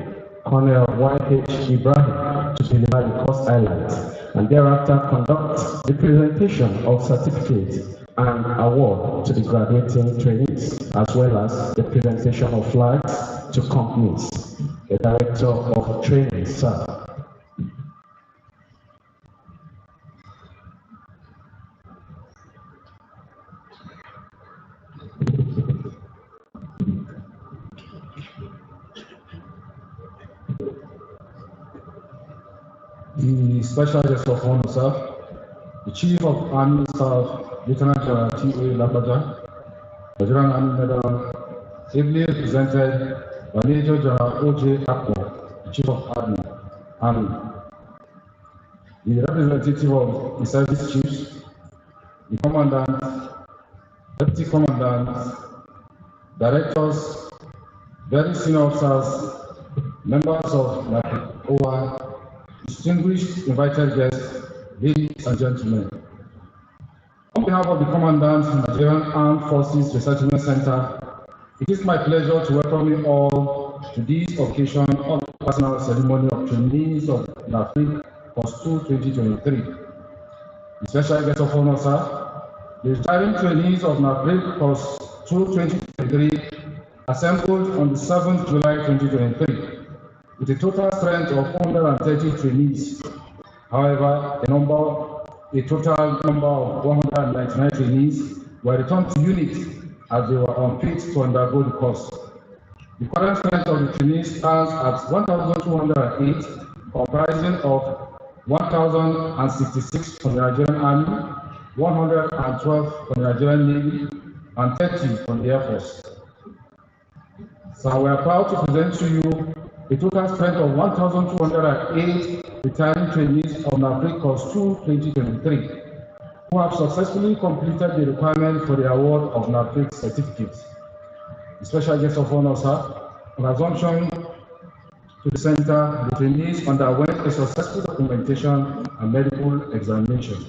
Colonel Y.H. Ibrahim, to deliver the course highlights and thereafter conduct the presentation of certificates and award to the graduating trainees, as well as the presentation of flags to companies. The Director of Training, sir. The Special Guest of Honor, sir, the Chief of Army Staff, Lieutenant General T.A. Labaja, Nigerian Army Medal, ably represented by Major General O.J. Akpo, the Chief of Army, the representative of the service chiefs, the Commandant, Deputy Commandant, Directors, very senior officers, members of NAFRC, distinguished invited guests, ladies and gentlemen. On behalf of the Commandant of the Nigerian Armed Forces Resettlement Center, it is my pleasure to welcome you all to this occasion of the personal ceremony of trainees of NAFRC Course 2 2023. The special guest of honor, sir, the retiring trainees of NAFRC Course 2 2023 assembled on the 7th July 2023 with a total strength of 130 trainees. However, a total number of 199 trainees were returned to unit as they were unfit to undergo the course. The current strength of the trainees stands at 1,208, comprising of 1,066 from the Nigerian Army, 112 from the Nigerian Navy, and 30 from the Air Force. So we are proud to present to you a total strength of 1,208 retiring trainees of NAFRC Course 2 2023 who have successfully completed the requirement for the award of NAFRC certificates. The special guest of honor, sir, on assumption to the center, the trainees underwent a successful documentation and medical examination.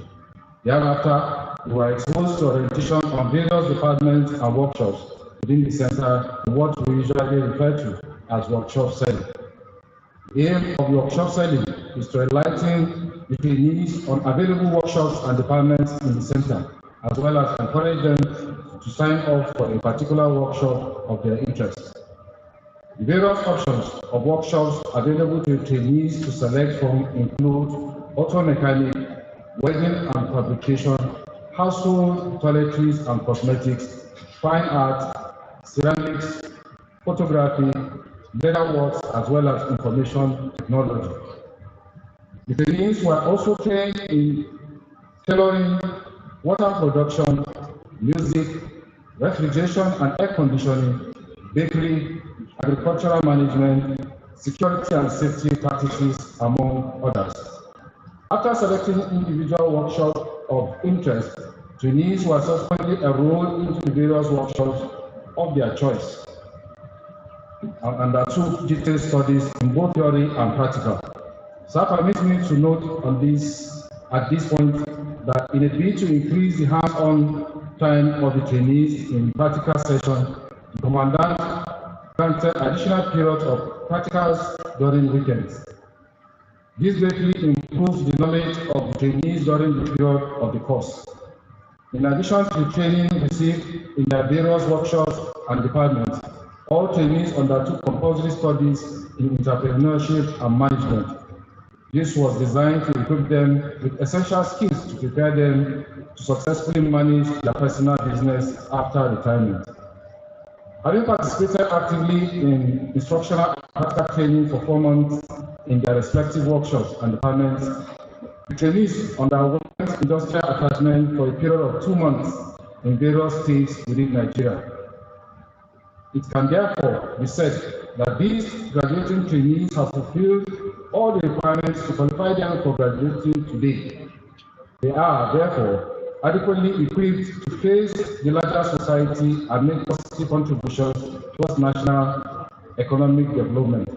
Thereafter, we were exposed to orientation on various departments and workshops within the center, what we usually refer to as workshop selling. The aim of workshop selling is to enlighten the trainees on available workshops and departments in the center, as well as encourage them to sign up for a particular workshop of their interest. The various options of workshops available to trainees to select from include auto mechanic, welding and fabrication, household toiletries and cosmetics, fine art, ceramics, photography, leatherworks, as well as information technology. The trainees were also trained in tailoring, water production, music, refrigeration and air conditioning, bakery, agricultural management, security and safety practices, among others. After selecting individual workshops of interest, trainees were subsequently enrolled into the various workshops of their choice and undertook detailed studies in both theory and practical. So permit me to note on this at this point that in a bid to increase the hands-on time of the trainees in practical session, the commandant granted additional periods of practicals during weekends. This greatly improves the knowledge of the trainees during the period of the course. In addition to the training received in their various workshops and departments, all trainees undertook compulsory studies in entrepreneurship and management. This was designed to equip them with essential skills to prepare them to successfully manage their personal business after retirement. Having participated actively in instructional and practical training for 4 months in their respective workshops and departments, the trainees underwent industrial attachment for a period of 2 months in various states within Nigeria. It can therefore be said that these graduating trainees have fulfilled all the requirements to qualify them for graduating today. They are therefore adequately equipped to face the larger society and make positive contributions towards national economic development.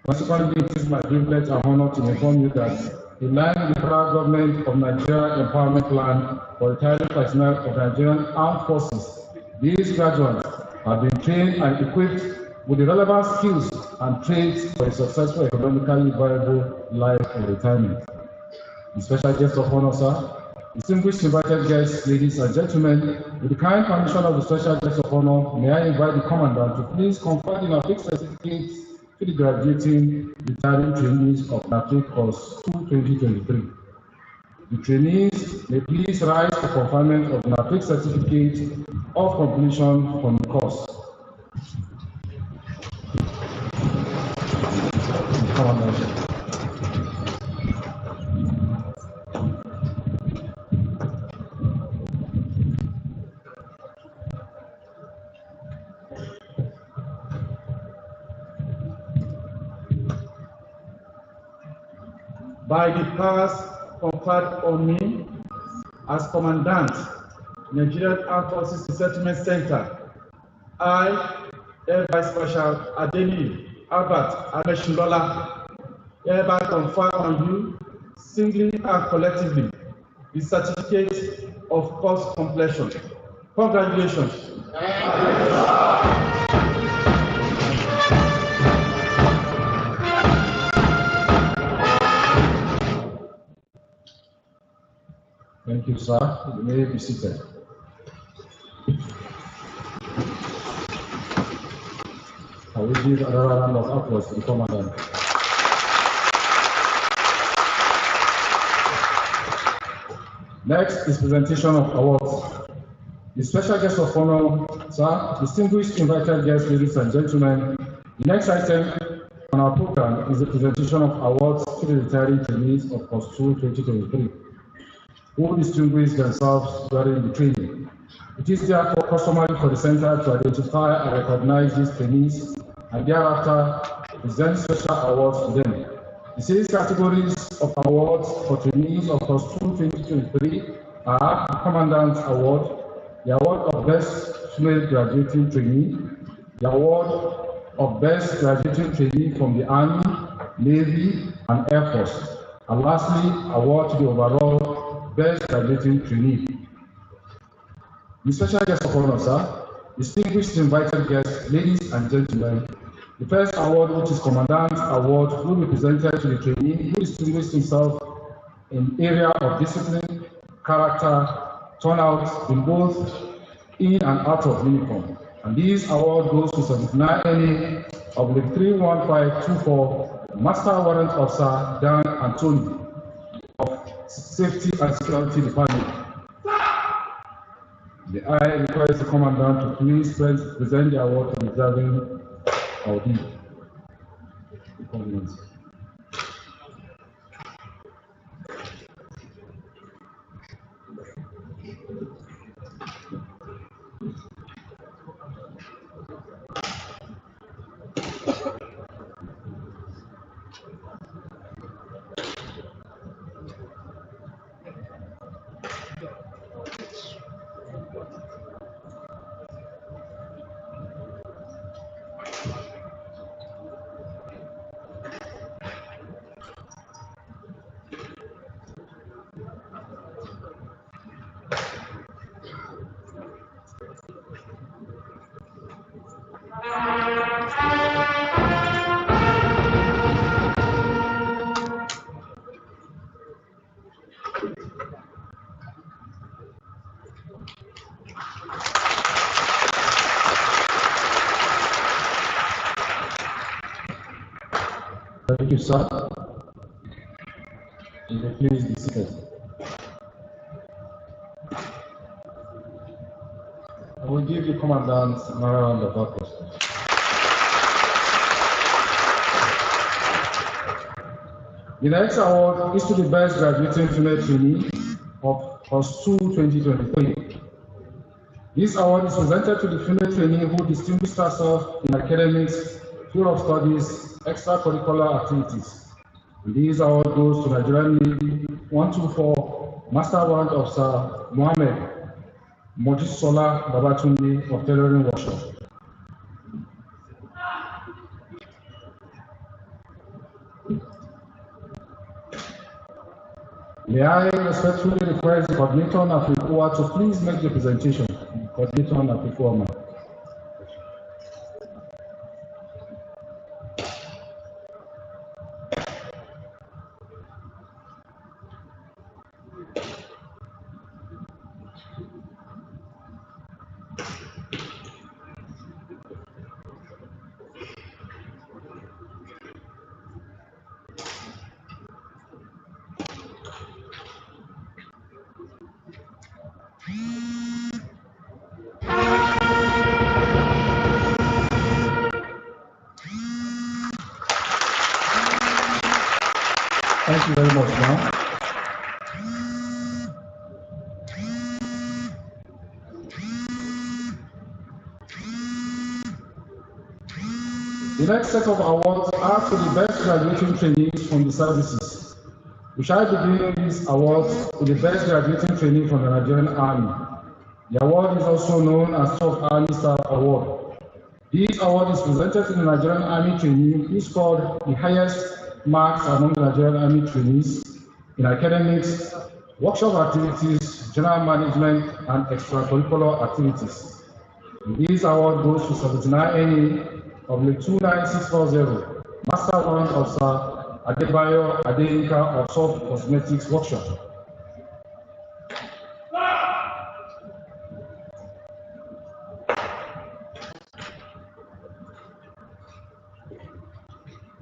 Consequently, it is my privilege and honor to inform you that in line with the federal government of Nigeria Empowerment Plan for retiring personnel of Nigerian Armed Forces, these graduates have been trained and equipped with the relevant skills and trades for a successful, economically viable life in retirement. The special guest of honor, sir, distinguished invited guests, ladies and gentlemen, with the kind permission of the special guest of honor, may I invite the commandant to please confer the NAFRC certificates to the graduating retiring trainees of NAFRC Course 2 2023. The trainees may please rise for conferment of NAFRC certificate of completion from the course. By the powers conferred on me as Commandant, Nigerian Armed Forces Resettlement Center, I, Air Vice Marshal Adeni Albert Ameshindola, hereby confer on you, singly and collectively, the certificate of course completion. Congratulations. Thank you, sir. You may be seated. I will give another round of applause to the commandant. Next is presentation of awards. The special guest of honor, sir, distinguished invited guests, ladies and gentlemen, the next item on our program is the presentation of awards to the retiring trainees of Course 2 2023, who distinguished themselves during the training. It is therefore customary for the Center to identify and recognize these trainees and thereafter present special awards to them. The 6 categories of awards for trainees of Course 2 2023 are the Commandant's Award, the Award of Best Female Graduating Trainee, the Award of Best Graduating Trainee from the Army, Navy, and Air Force, and lastly, award to the overall Best Graduating Trainee. The special guest of honor, sir, distinguished invited guests, ladies and gentlemen, the first award, which is Commandant's Award, will be presented to the trainee who distinguished himself in area of discipline, character, turnout in both in and out of uniform. And this award goes to 79NA/31524 Master Warrant Officer Dan Anthony of Safety and Security Department. I request the Commandant to please present the award to the deserving audit. Thank you, sir. You may please be seated. I will give the Commandant another round of applause. The next award is to the Best Graduating Female Trainee of Course 2 2023. This award is presented to the female trainee who distinguished herself in academics, field of studies, extracurricular activities. And this award goes to Nigerian Navy 124 Master Warrant Officer Mohammed Mojisola Babatunde of Tailoring Workshop. May I respectfully request the coordinator on Africa to please make the presentation. Coordinator on Africa. Thank you very much, ma'am. The next set of awards are for the best graduating trainees from the services. We shall be giving these awards to the best graduating trainee from the Nigerian Army. The award is also known as Top Army Staff Award. This award is presented to the Nigerian Army trainee who scored the highest marks among the Nigerian Army trainees in academics, workshop activities, general management, and extracurricular activities. This award goes to 79NA/29640 Master Warrant Officer Adebayo Adeyinka of Soft Cosmetics Workshop.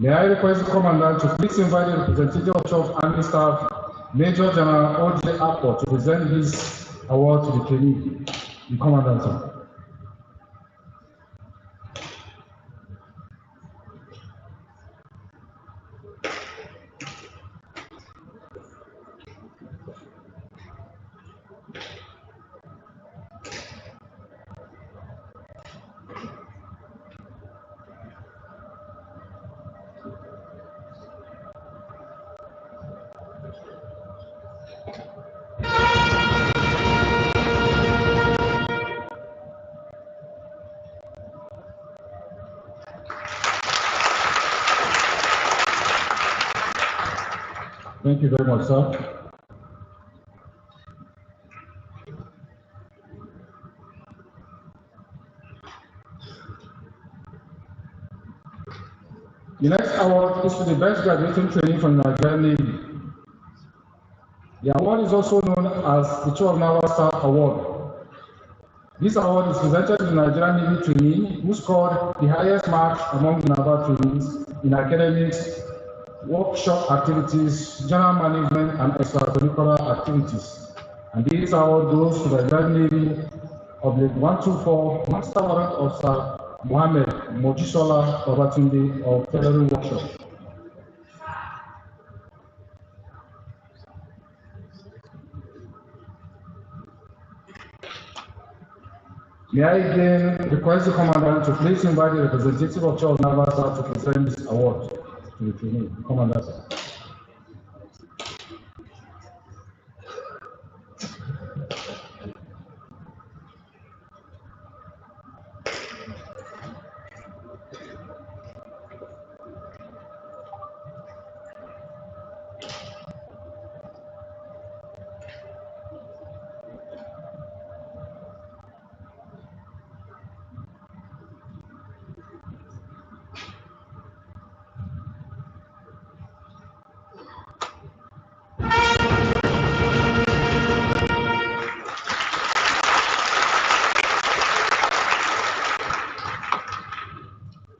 May I request the Commandant to please invite the representative of Chief Army Staff, Major General O.J. Akpo, to present his award to the trainee. The Commandant, sir. Thank you very much, sir. The next award is to the best graduating trainee from the Nigerian Navy. The award is also known as the Chief of Naval Staff Award. This award is presented to the Nigerian Navy trainee who scored the highest marks among the naval trainees in academics, workshop activities, general management, and extracurricular activities. And this award goes to the Nigerian Navy of the 124 Master Warrant Officer Mohammed Mojisola Babatunde of Tailoring Workshop. May I again request the Commandant to please invite the representative of Chief of Naval Staff to present this award to the trainee. Commandant, sir.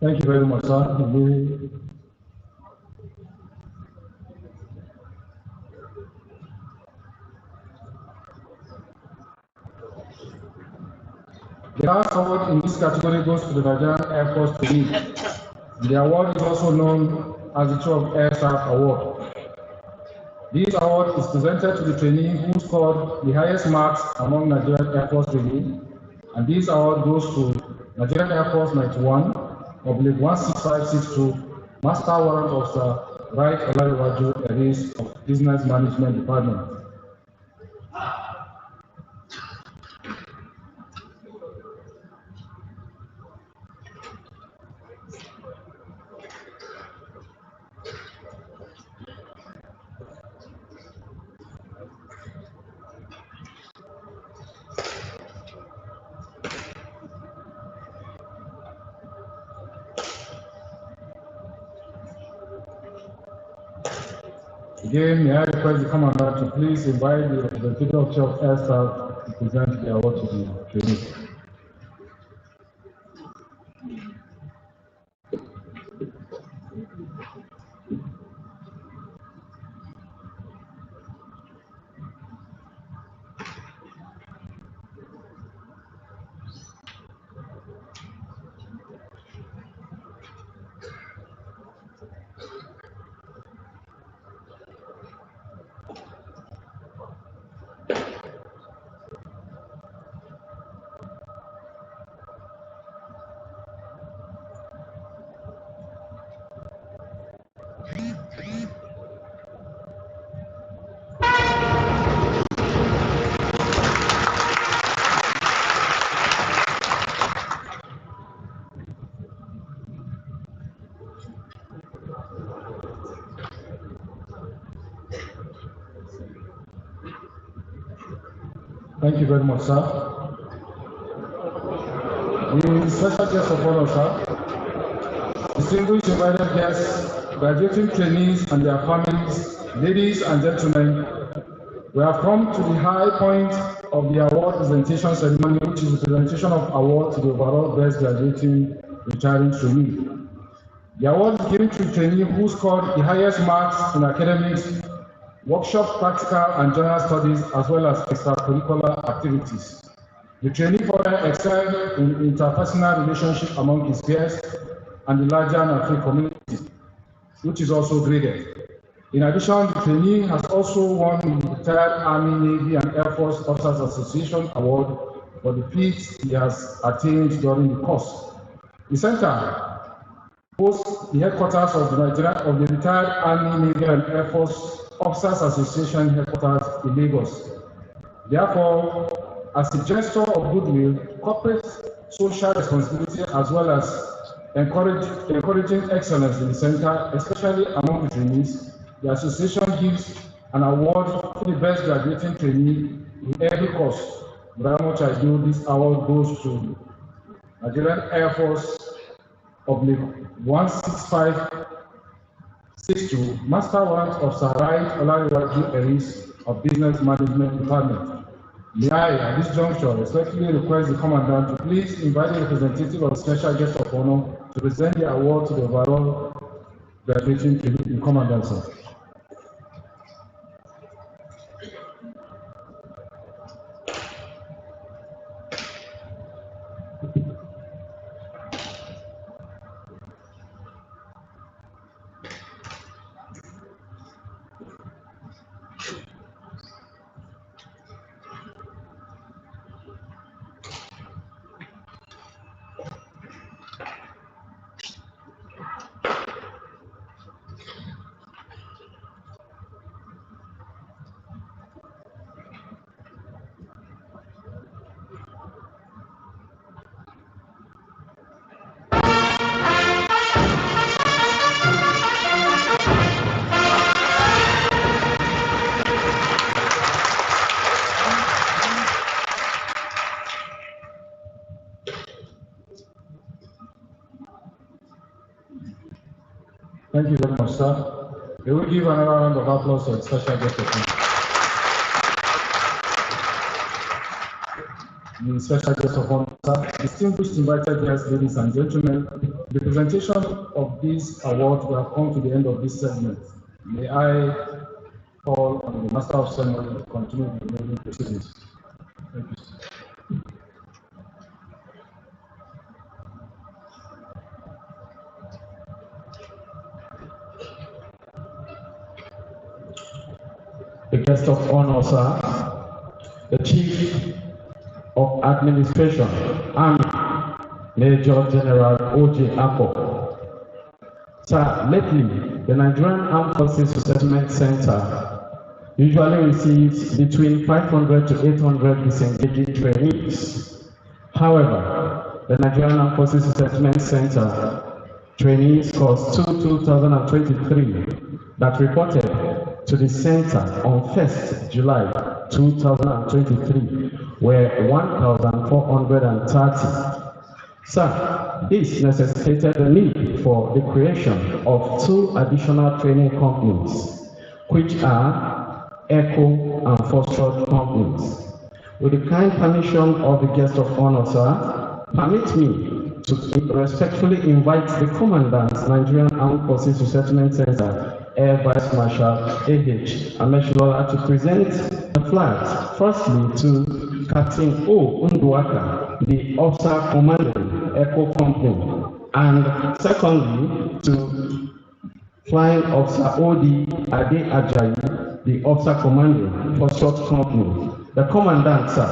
Thank you very much, sir. The last award in this category goes to the Nigerian Air Force trainee. The award is also known as the Chief of Air Staff Award. This award is presented to the trainee who scored the highest marks among Nigerian Air Force trainees, and this award goes to Nigerian Air Force 91/16562 Master Warrant Officer Right Olarewaju Eris of Business Management Department. Again, may I request the Commandant to please invite the representative of Chief of Air Staff to present the award to the trainee. Thank you very much, sir. The special guest of honor, sir, distinguished invited guests, graduating trainees and their families, ladies and gentlemen, we have come to the high point of the award presentation ceremony, which is the presentation of award to the overall best graduating retiring trainee. The award is given to trainee who scored the highest marks in academics, workshop, practical and general studies, as well as extracurricular activities. The trainee further excelled in interpersonal relationship among his peers and the larger NAFRC community, which is also graded. In addition, the trainee has also won the Retired Army, Navy and Air Force Officers Association Award for the feats he has attained during the course. The center hosts the headquarters of the Retired Army, Navy and Air Force Officers Association headquarters in Lagos. Therefore, as a gesture of goodwill, corporate social responsibility, as well as encouraging excellence in the center, especially among the trainees, The association gives an award to the best graduating trainee in every course. But how much I do, this award goes to Nigerian Air Force Oblique 16562, Master Warrant of Sir Right Olariwaju Eris of Business Management Department. May I, at this juncture, respectfully request the Commandant to please invite the representative of Special Guest of Honor to present the award to the overall graduating trainee in Commandant, sir. Thank you very much, sir. We will give another round of applause to the Special Guest of Honor. The Special Guest of Honor, sir. Distinguished invited guests, ladies and gentlemen, the presentation of this award will have come to the end of this segment. May I call on the Master of Ceremony to continue the remaining proceedings. Thank you, sir. The guest of honor, sir, the Chief of Administration, Army, Major General O.J. Akpo. Sir, lately, the Nigerian Armed Forces Resettlement Center usually receives between 500 to 800 disengaged trainees. However, the Nigerian Armed Forces Resettlement Center trainees course 2023 that reported to the center on 1st July 2023 were 1,430. Sir, this necessitated the need for the creation of 2 additional training companies, which are ECHO and Foxtrot companies. With the kind permission of the guest of honor, sir, permit me to respectfully invite the Commandant, Nigerian Armed Forces Resettlement Center, Air Vice Marshal A.H. Ameshilola, to present the flags, firstly to Captain O. Unduaka, the officer commanding ECHO Company, and secondly to Flying Officer O.D. Ade Ajayi, the officer commanding Foxtrot Company. The Commandant, sir.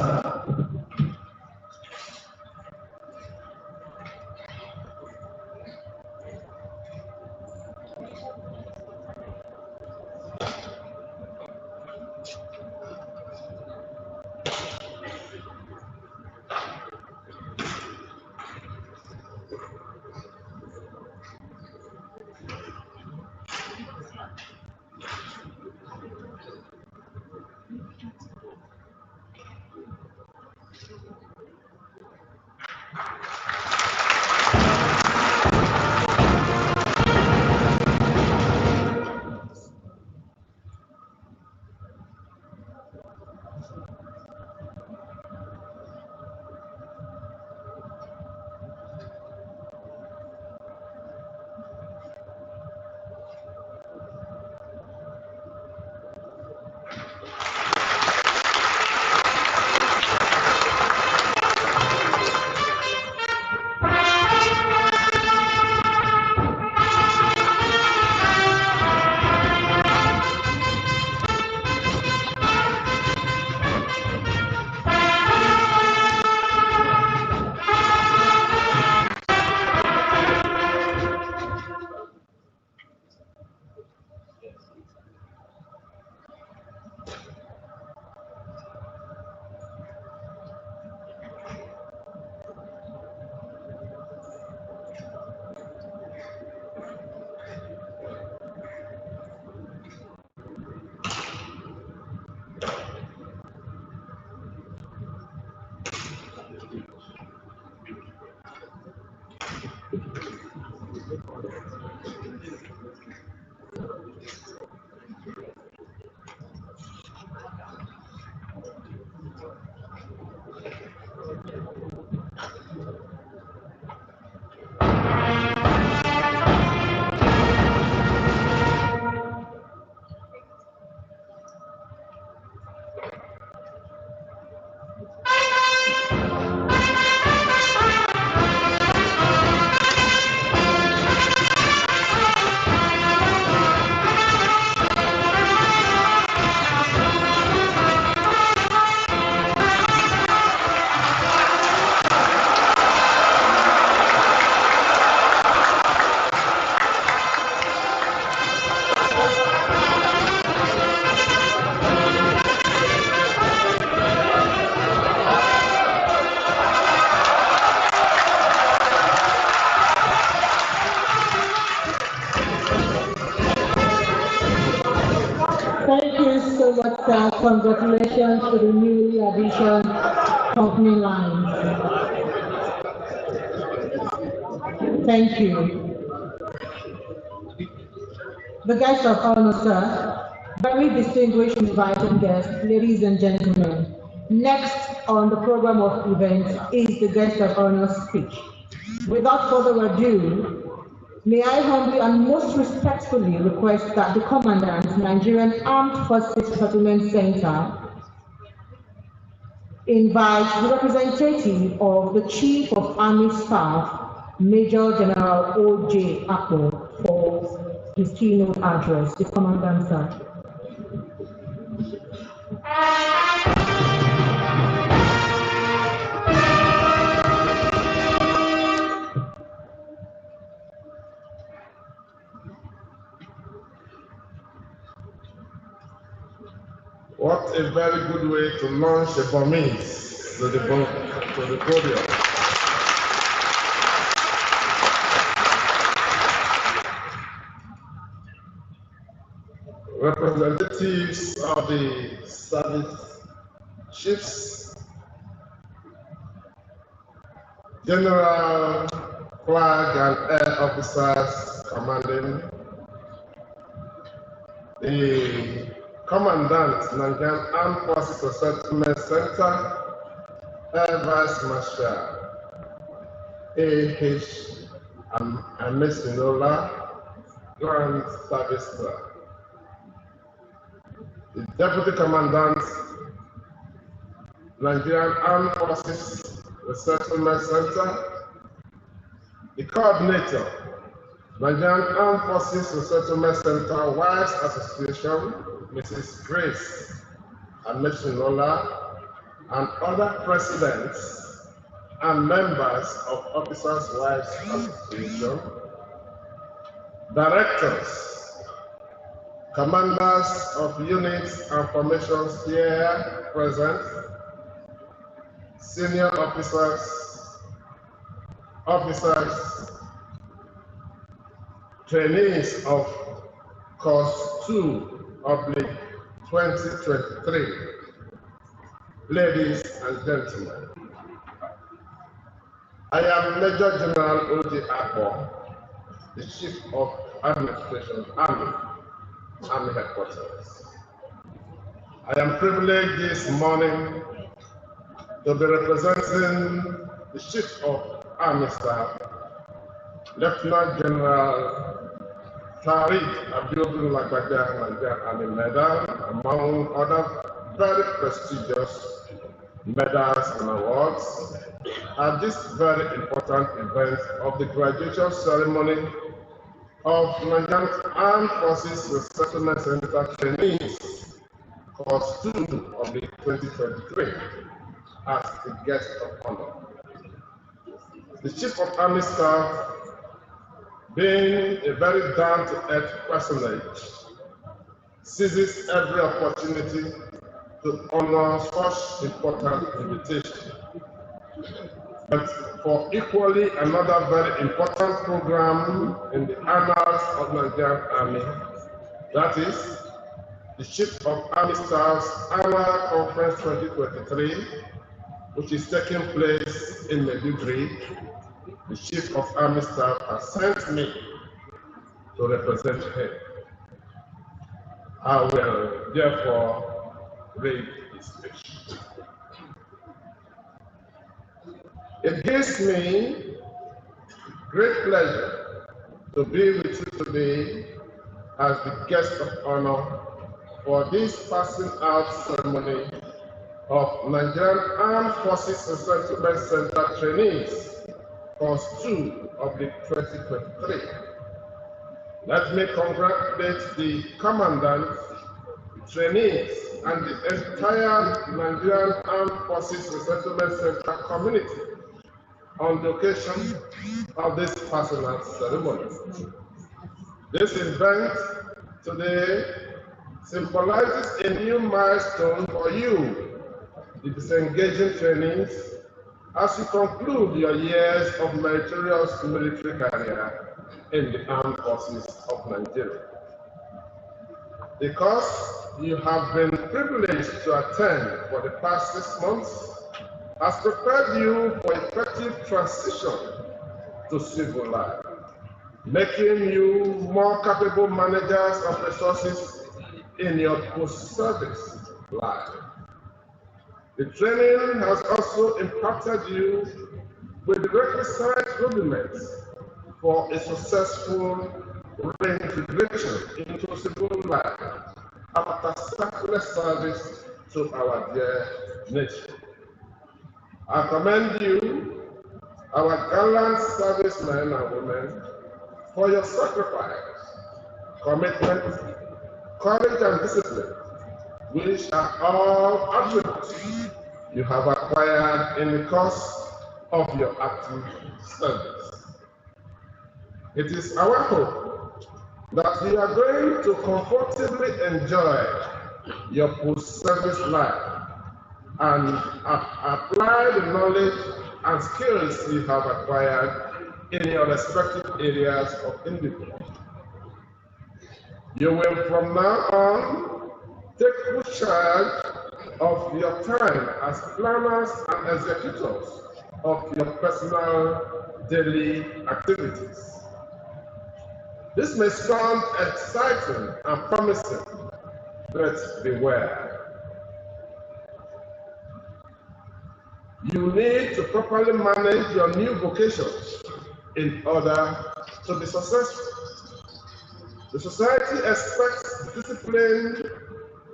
so much, sir. Congratulations to the newly addition company lines. Thank you. The guests of honor, sir. Very distinguished invited guests, ladies and gentlemen. Next on the program of events is the guest of honor speech. Without further ado, may I humbly and most respectfully request that the Commandant, Nigerian Armed Forces Resettlement Center, invite the representative of the Chief of Army Staff, Major General O.J. Akpo, for his keynote address. The Commandant, sir. What a very good way to launch a Burmese to the podium. Representatives of the service chiefs, general, flag and air officers commanding, the Commandant, Nigerian Armed Forces Resettlement Center, Air Vice Marshal A.H. Amesinola, Grand Service, the Deputy Commandant, Nigerian Armed Forces Resettlement Center, the Coordinator, Nigerian Armed Forces Resettlement Center Wives Association, Mrs. Grace Amesinola, and other presidents and members of Officers' Wives Association, directors, commanders of units and formations here present, senior officers, trainees of Course 2/2023, ladies and gentlemen. I am Major General O.J. Akpo, the Chief of Administration, Army Headquarters. I am privileged this morning to be representing the Chief of Army Staff, Lieutenant General Tariq Abiodun Lagbaja, Nigerian Army Medal, among other very prestigious medals and awards, at this very important event of the graduation ceremony of Nigerian Armed Forces Resettlement Center Trainees, Course 2 of the 2023, as the guest of honor. The Chief of Army Staff, being a very down-to-earth personage, seizes every opportunity to honor such important invitation. But for equally another very important program in the annals of Nigerian Army, that is the Chief of Army Staff's Annual Conference 2023, which is taking place in Maiduguri, the Chief of Army Staff has sent me to represent him. I will therefore read his speech. It gives me great pleasure to be with you today as the guest of honor for this passing out ceremony of Nigerian Armed Forces Resettlement Center Trainees, Course 2 of the 2023. Let me congratulate the Commandant, trainees, and the entire Nigerian Armed Forces Resettlement Center community on the occasion of this passing out ceremony. This event today symbolizes a new milestone for you, the disengaging trainees, as you conclude your years of meritorious military career in the Armed Forces of Nigeria. The course you have been privileged to attend for the past 6 months has prepared you for effective transition to civil life, making you more capable managers of resources in your post-service life. The training has also impacted you with the requisite rudiments for a successful reintegration into civil life after selfless service to our dear nation. I commend you, our gallant servicemen and women, for your sacrifice, commitment, courage, and discipline, which are all attributes you have acquired in the course of your active service. It is our hope that you are going to comfortably enjoy your post-service life and apply the knowledge and skills you have acquired in your respective areas of endeavor. You will from now on take full charge of your time as planners and executors of your personal daily activities. This may sound exciting and promising, but beware. You need to properly manage your new vocations in order to be successful. The society expects discipline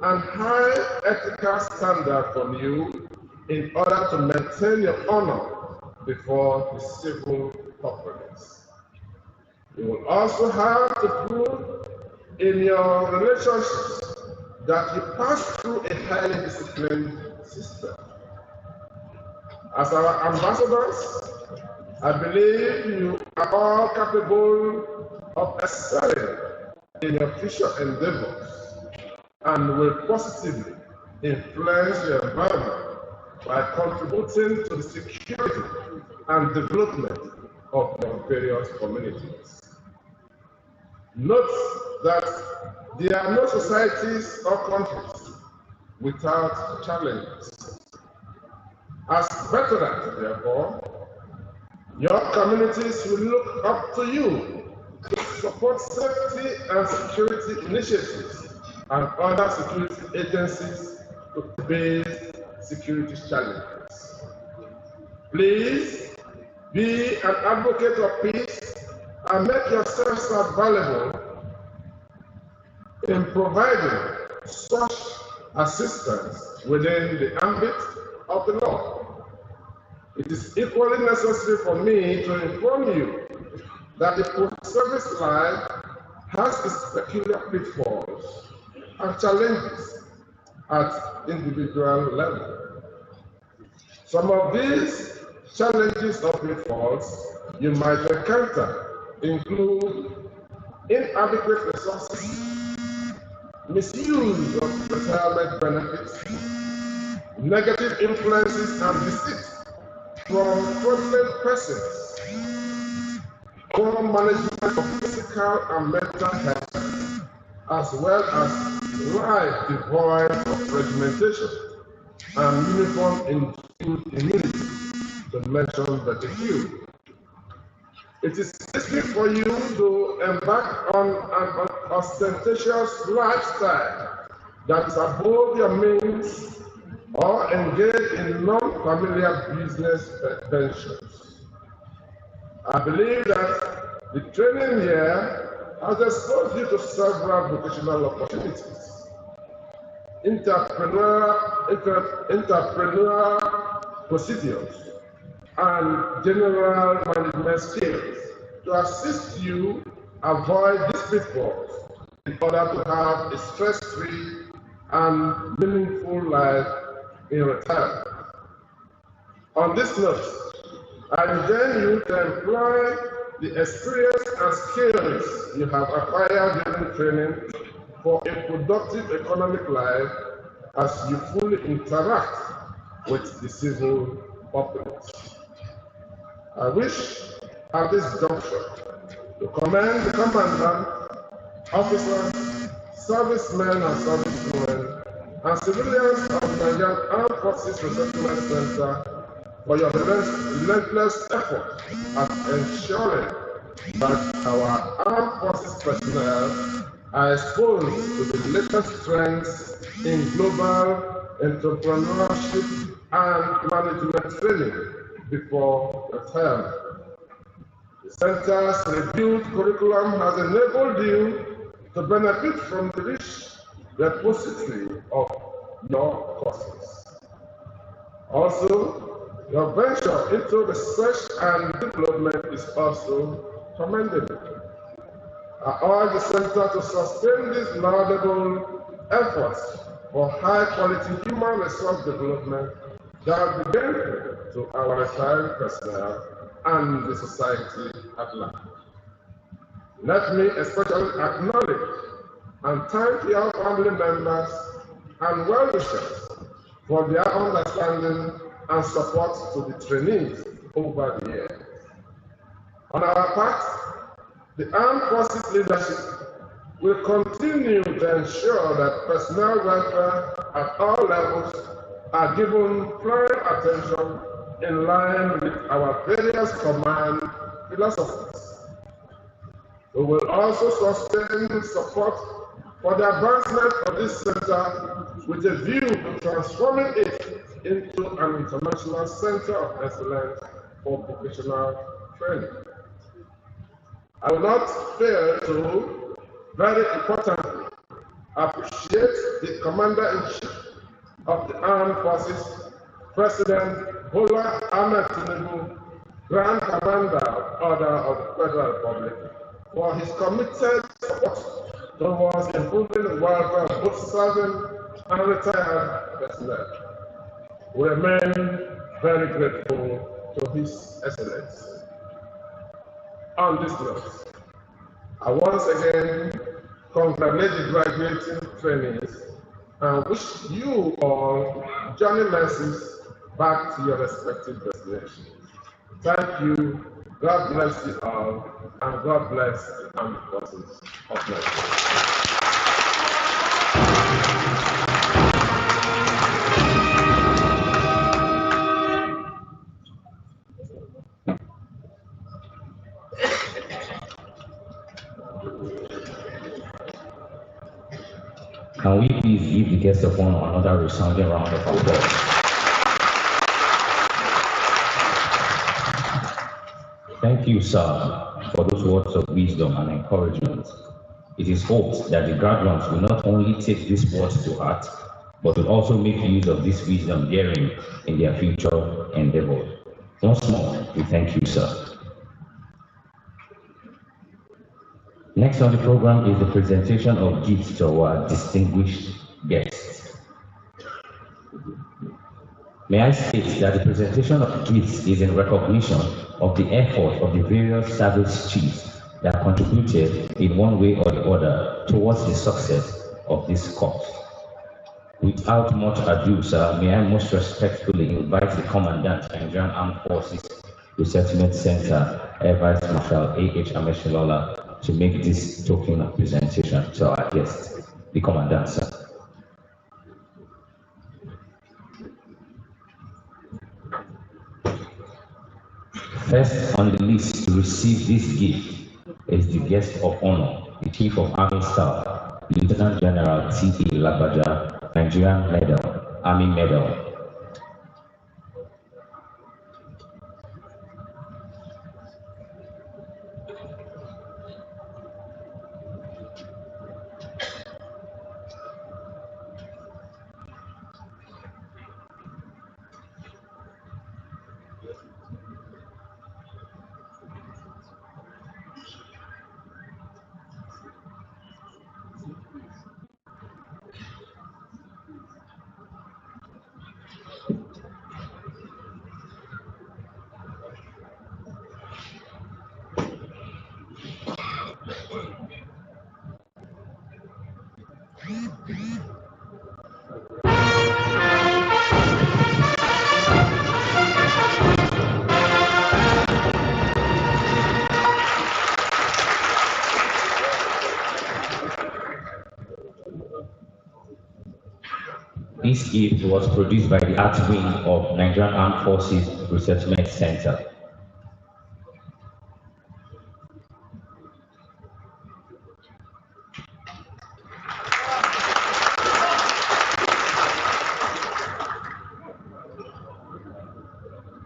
and high ethical standard from you in order to maintain your honor before the civil populace. You will also have to prove in your relationships that you pass through a highly disciplined system. As our ambassadors, I believe you are all capable of excelling in your future endeavors and will positively influence your environment by contributing to the security and development of your various communities. Note that there are no societies or countries without challenges. As veterans, therefore, your communities will look up to you to support safety and security initiatives and other security agencies to face security challenges. Please be an advocate of peace and make yourselves available in providing such assistance within the ambit of the law. It is equally necessary for me to inform you that the post-service life has its peculiar pitfalls and challenges at individual level. Some of these challenges or pitfalls you might encounter include inadequate resources, misuse of retirement benefits, negative influences and deceit from fraudulent persons, poor management of physical and mental health, as well as life devoid of regimentation and uniform immunity, to mention but a few. It is easy for you to embark on an ostentatious lifestyle that is above your means or engage in non-familiar business ventures. I believe that the training here has exposed you to several vocational opportunities, entrepreneurial procedures, and general management skills to assist you avoid these pitfalls in order to have a stress-free and meaningful life in retirement. On this note, I enjoin you to employ the experience and skills you have acquired during training for a productive economic life as you fully interact with the civil populace. I wish at this juncture to commend the commandant, officers, servicemen and servicewomen, and civilians of the Nigerian Armed Forces Resettlement Center for your relentless effort at ensuring that our armed forces personnel are exposed to the latest trends in global entrepreneurship and management training before the term. The Center's reviewed curriculum has enabled you to benefit from the rich repository of your courses. Also, your venture into research and development is also commendable. I urge the Center to sustain these laudable efforts for high-quality human resource development that will be benefit to our retired personnel and the society at large. Let me especially acknowledge and thank your family members and well-wishers for their understanding and support to the trainees over the years. On our part, the Armed Forces leadership will continue to ensure that personnel welfare at all levels are given prime attention in line with our various command philosophies. We will also sustain support for the advancement of this center with a view to transforming it into an international center of excellence for vocational training. I will not fail to, very importantly, appreciate the Commander-in-Chief of the Armed Forces, President Bola Ahmed Tinubu, Grand Commander of Order of the Federal Republic, for his committed support towards improving the welfare of both serving and retired personnel. We remain very grateful to His Excellency. On this note, I once again congratulate the graduating trainees and wish you all journey mercies back to your respective destinations. Thank you. God bless you all, and God bless the Armed Forces of Nigeria. Can we please give the guests of honor another resounding round of applause? Thank you, sir, for those words of wisdom and encouragement. It is hoped that the graduates will not only take these words to heart, but will also make use of this wisdom therein in their future endeavors. Once more, we thank you, sir. Next on the program is the presentation of gifts to our distinguished guests. May I state that the presentation of gifts is in recognition of the effort of the various service chiefs that contributed in one way or the other towards the success of this course. Without much ado, sir, may I most respectfully invite the Commandant, Nigerian Armed Forces Resettlement Center, Air Vice Marshal A.H. Ameshilola, to make this token presentation to our guests. The Commandant, sir. First on the list to receive this gift is the guest of honor, the Chief of Army Staff, Lieutenant General T.E. Labaja, Nigerian Medal, Army Medal. This gift was produced by the Art Wing of Nigerian Armed Forces Resettlement Center.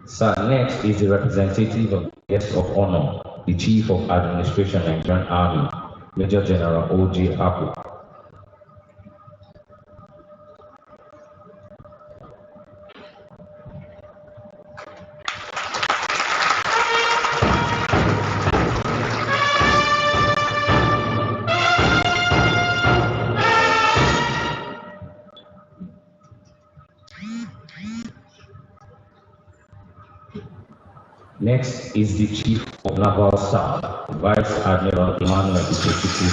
Sir, next is the representative of the guest of honor, the Chief of Administration, Nigerian Army, Major General O.J. Apu. Next is the Chief of Naval Staff, Vice Admiral Emmanuel Ikechukwu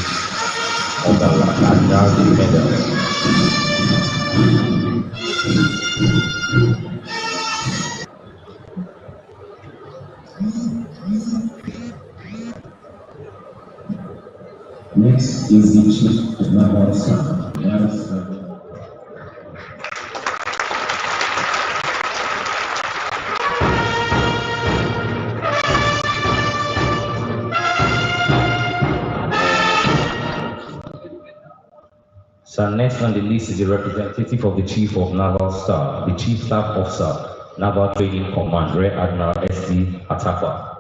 of the Admiralty Medal. Next is the Chief of Naval Staff, Vice Admiral. So next on the list is the representative of the Chief of Naval Staff, the Chief Staff Officer, Naval Training Command, Rear Admiral S.D. Atafa.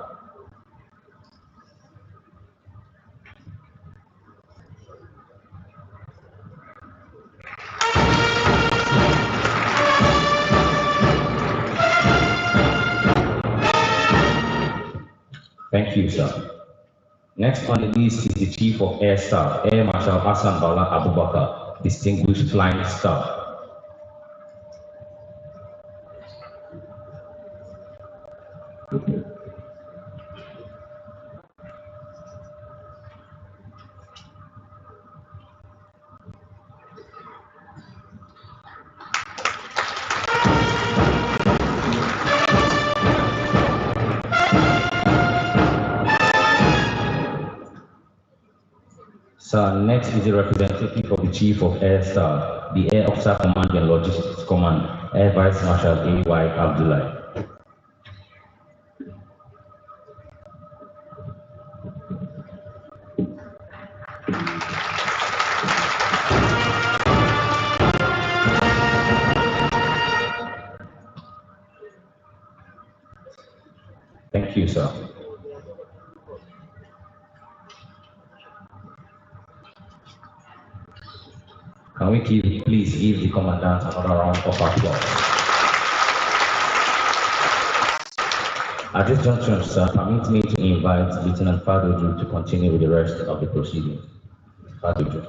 Thank you, sir. Next on the list is the Chief of Air Staff, Air Marshal Hassan Bala Abubakar, Distinguished Flying Staff. So next is the representative of the Chief of Air Staff, the Air Officer Command and Logistics Command, Air Vice Marshal A.Y. Abdullahi. Thank you, sir. Can we please give the Commandant another round of applause? At this juncture, sir, permit me to invite Lieutenant Fadoju to continue with the rest of the proceedings. Fadoju.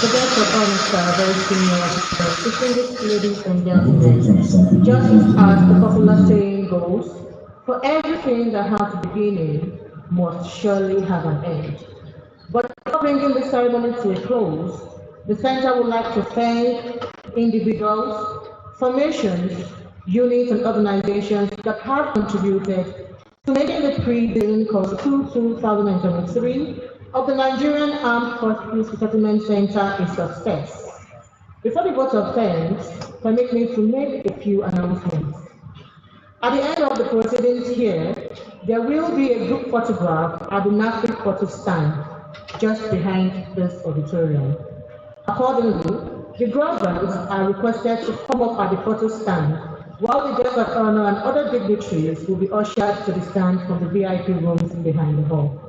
The guests of honor, very senior officers, distinguished ladies and gentlemen, just as the popular saying goes, for everything that has a beginning must surely have an end. But before bringing the ceremony to a close, the Center would like to thank individuals, formations, units, and organizations that have contributed to making the pre-billing course 2023 of the Nigerian Armed Forces Resettlement Center a success. Before the vote of thanks, permit me to make a few announcements. At the end of the proceedings here, there will be a group photograph at the NAFRC photo stand just behind this auditorium. Accordingly, the graduates are requested to come up at the photo stand, while the guests of honor and other dignitaries will be ushered to the stand from the VIP rooms behind the hall.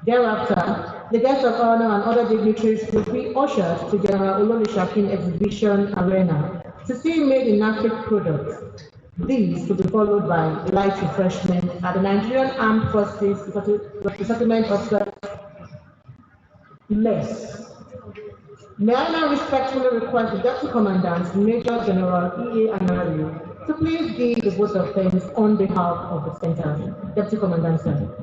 Thereafter, the guests of honor and other dignitaries will be ushered to General Olonishakin Exhibition Arena to see made in NAFRC products. These will be followed by light refreshment at the Nigerian Armed Forces Resettlement Officer Mess. May I now respectfully request the Deputy Commandant, Major General E.A. Anari, to please give the vote of thanks on behalf of the Center. Deputy Commandant, sir.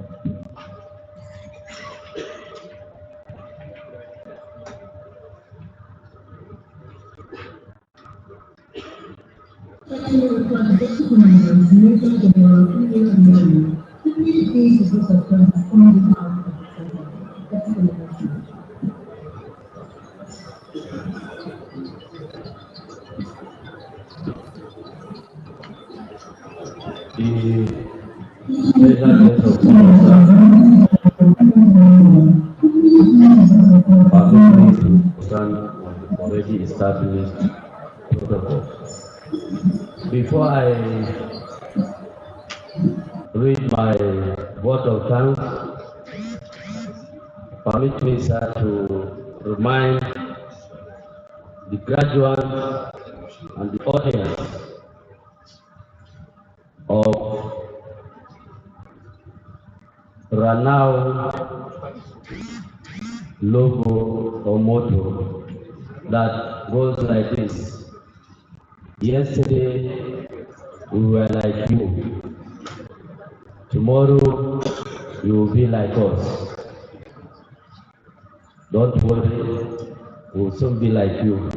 Request Deputy Commandant, Major General E.A. Anari, to please give of transforming out of the program. Thank you very much. The special guest of honor, permit me to stand on the already established protocol. Before I read my word of thanks, permit me, sir, to remind the graduates and the audience of Ranao logo or motto that goes like this. Yesterday we were like you. Tomorrow you will be like us. Don't worry, we'll soon be like you.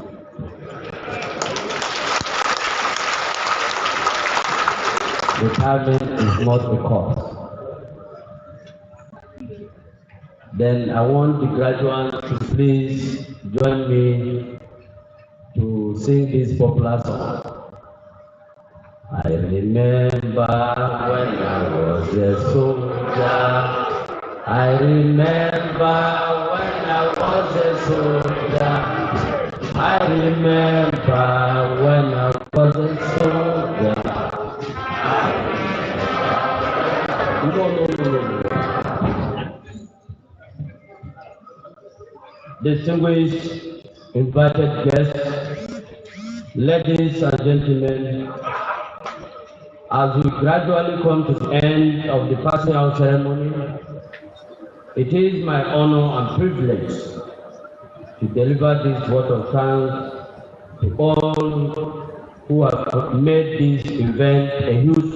Retirement is not a cost. Then I want the graduates to please join me to sing this popular song. I remember when I was a soldier. I remember when I was a soldier. I remember when I was a soldier. No. Distinguished invited guests, ladies and gentlemen, as we gradually come to the end of the passing out ceremony, it is my honor and privilege to deliver this word of thanks to all who have made this event a huge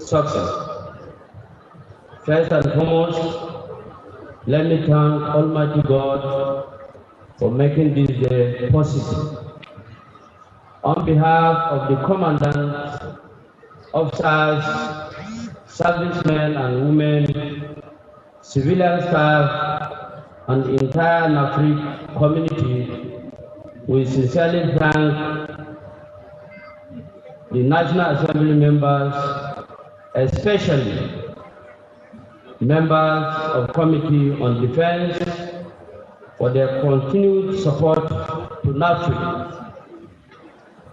success. First and foremost, let me thank Almighty God for making this day possible. On behalf of the commandants, officers, servicemen and women, civilian staff, and the entire NAFRC community, we sincerely thank the National Assembly members, especially members of Committee on Defense, for their continued support to NAFRC.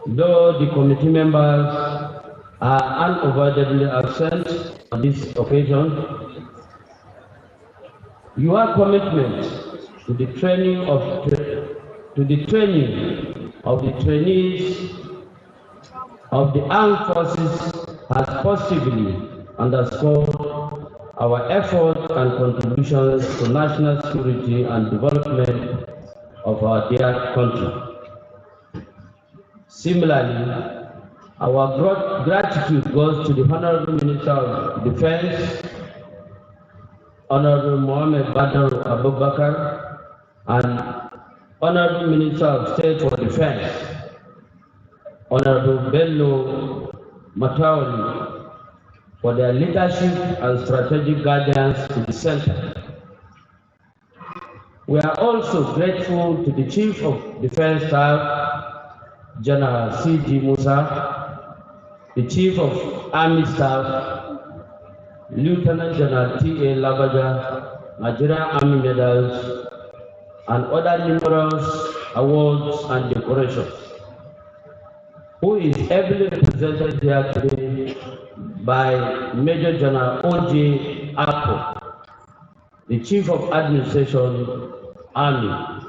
Though the committee members are unavoidably absent on this occasion, your commitment to the training of the trainees of the armed forces has positively underscored our efforts and contributions to national security and development of our dear country. Similarly, our gratitude goes to the Honorable Minister of Defense, Honorable Mohammed Badr Abubakar, and Honorable Minister of State for Defense, Honorable Bello Mataoli, for their leadership and strategic guidance to the center. We are also grateful to the Chief of Defense Staff, General C.G. Musa, the Chief of Army Staff, Lieutenant General T.A. Labaja, Nigerian Army Medals, and other numerous awards and decorations, who is ably represented here today by Major General O.J. Apple, the Chief of Administration, Army,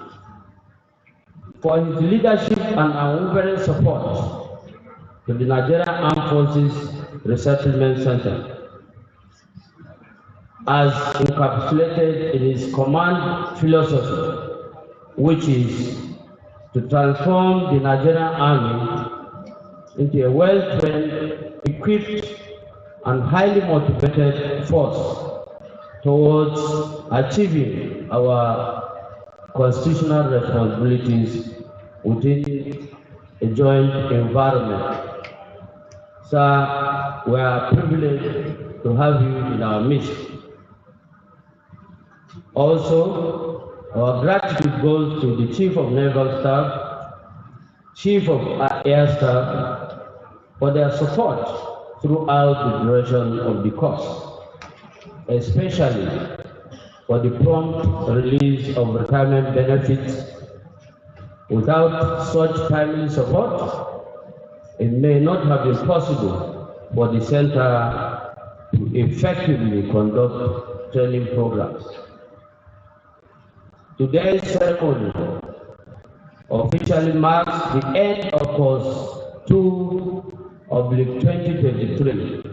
for his leadership and unwavering support to the Nigerian Armed Forces Resettlement Center, as encapsulated in his command philosophy, which is to transform the Nigerian Army into a well-trained, equipped, and highly motivated force towards achieving our constitutional responsibilities within a joint environment. Sir, we are privileged to have you in our midst. Also, our gratitude goes to the Chief of Naval Staff, Chief of Air Staff, for their support throughout the duration of the course, especially for the prompt release of retirement benefits. Without such timely support, it may not have been possible for the center to effectively conduct training programs. Today's ceremony officially marks the end of course 2/2023.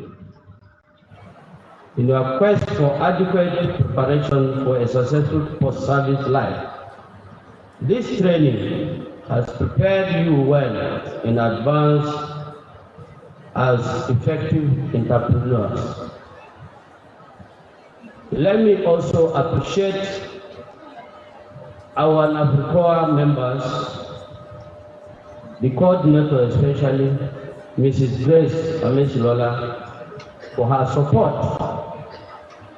In your quest for adequate preparation for a successful post-service life, this training has prepared you well in advance as effective entrepreneurs. Let me also appreciate our NAFRC members, the coordinator especially, Mrs. Grace Amesilola, for her support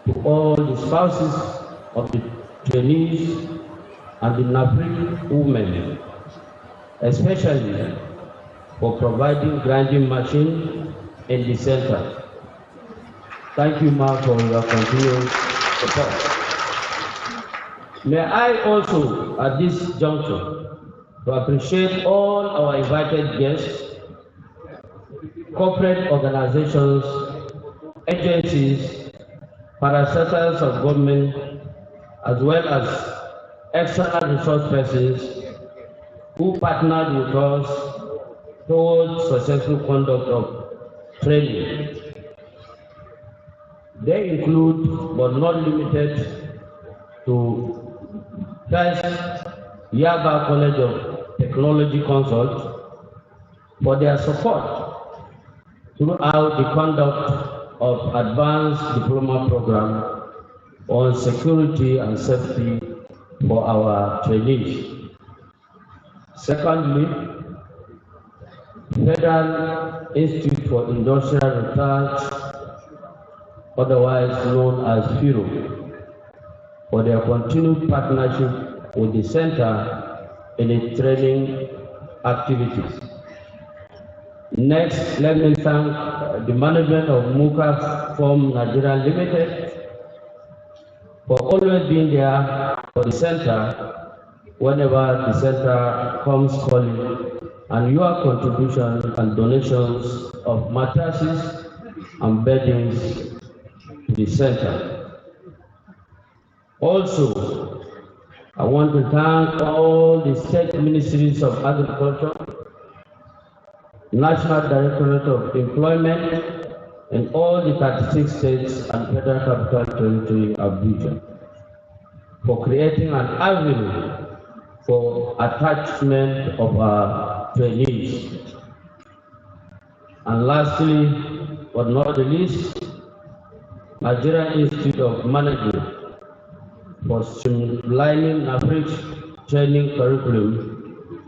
to all the spouses of the trainees and the NAFRC women, especially for providing grinding machine in the center. Thank you, ma'am, for your continued support. May I also, at this juncture, to appreciate all our invited guests, corporate organizations, agencies, parastatals of government, as well as external resource persons who partnered with us towards successful conduct of training. They include, but not limited to, first, Yaba College of Technology Consult for their support throughout the conduct of advanced diploma program on security and safety for our trainees. Secondly, Federal Institute for Industrial Research, otherwise known as FIRO, for their continued partnership with the center in its training activities. Next, let me thank the management of MUCA Form Nigerian Limited for always being there for the center whenever the center comes calling, and your contribution and donations of mattresses and beddings to the center. Also, I want to thank all the state ministries of agriculture, National Directorate of Employment, and all the 36 states and Federal Capital Territory Abuja for creating an avenue for attachment of our trainees. And lastly, but not the least, Nigerian Institute of Management for streamlining NAFRC training curriculum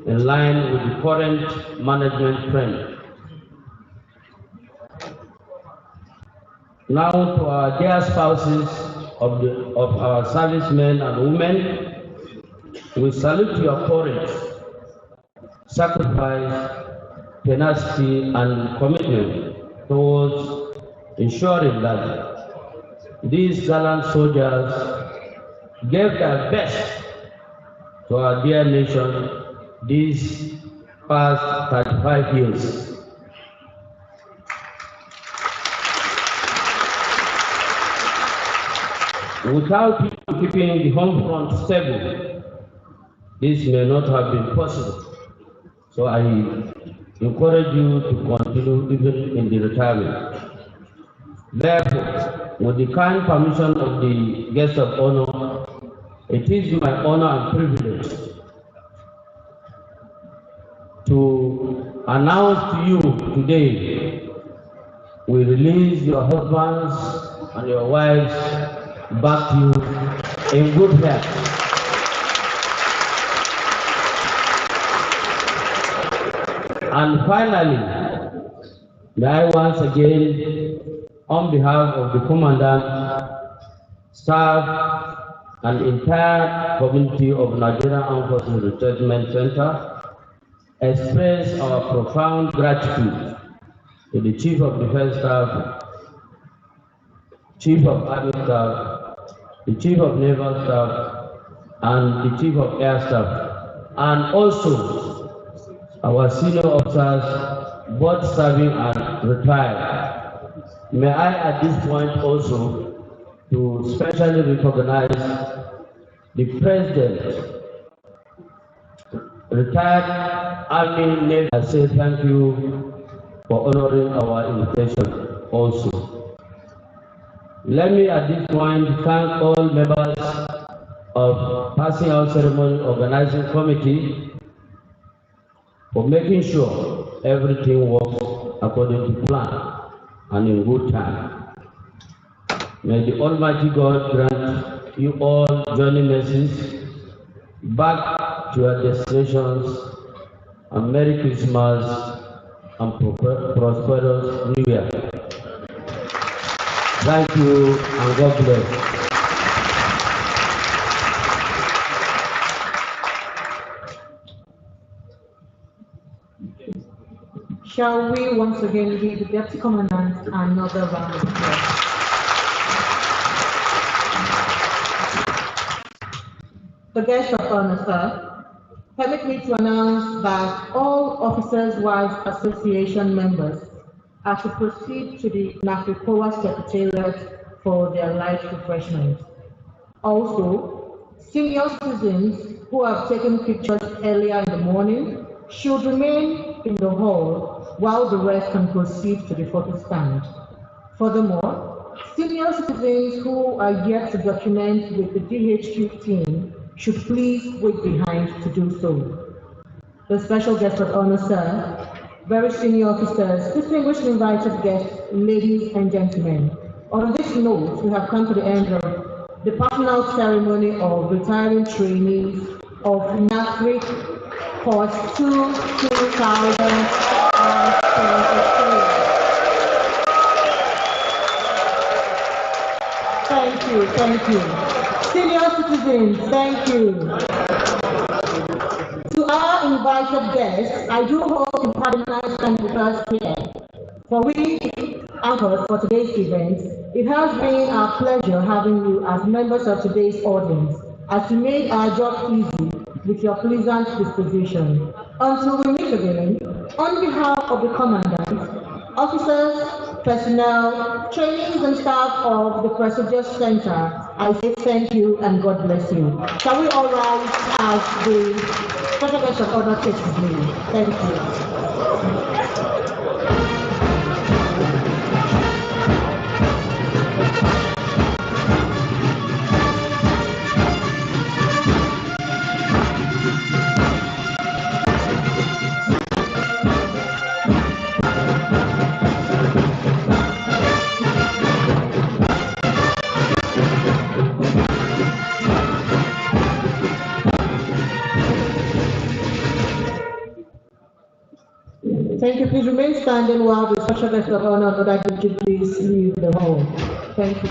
in line with the current management trend. Now to our dear spouses of our servicemen and women, we salute your courage, sacrifice, tenacity, and commitment towards ensuring that these gallant soldiers gave their best to our dear nation these past 35 years. Without you keeping the home front stable, this may not have been possible. So I encourage you to continue even in the retirement. Therefore, with the kind permission of the guest of honor, it is my honor and privilege to announce to you today, we release your husbands and your wives back to you in good health. And finally, may I once again, on behalf of the Commandant, Staff, and entire community of Nigerian Armed Forces Resettlement Center express our profound gratitude to the Chief of Defense Staff, Chief of Army Staff, the Chief of Naval Staff, and the Chief of Air Staff, and also our senior officers, both serving and retired. May I at this point also to specially recognize the President, retired Army Navy. I say thank you for honoring our invitation also. Let me at this point thank all members of Passing Out Ceremony Organizing Committee for making sure everything works according to plan and in good time. May the Almighty God grant you all journey mercies back to your destinations, and Merry Christmas and prosperous New Year. Thank you and God bless. Shall we once again give the Deputy Commandant another round of applause? The guest of honor, sir, permit me to announce that all Officers' Wives Association members are to proceed to the NAFRC Secretariat for their light refreshment. Also, senior citizens who have taken pictures earlier in the morning should remain in the hall while the rest can proceed to the photo stand. Furthermore, senior citizens who are yet to document with the DHQ team should please wait behind to do so. The special guest of honor, sir, very senior officers, distinguished invited guests, ladies and gentlemen. On this note, we have come to the end of the passing out ceremony of retiring trainees of NAFRC Course 2023. Thank you. Senior citizens, thank you. To our invited guests, I do hope you had a nice time with us here. For we, anchors for today's event, it has been our pleasure having you as members of today's audience, as you made our job easy with your pleasant disposition. Until we meet again, on behalf of the Commandant, officers, personnel, trainees and staff of the prestigious center, I say thank you and God bless you. Shall we all rise as the special guest of honor takes his leave? Thank you. Thank you. Please remain standing while the special guest of honor, would you please leave the hall. Thank you.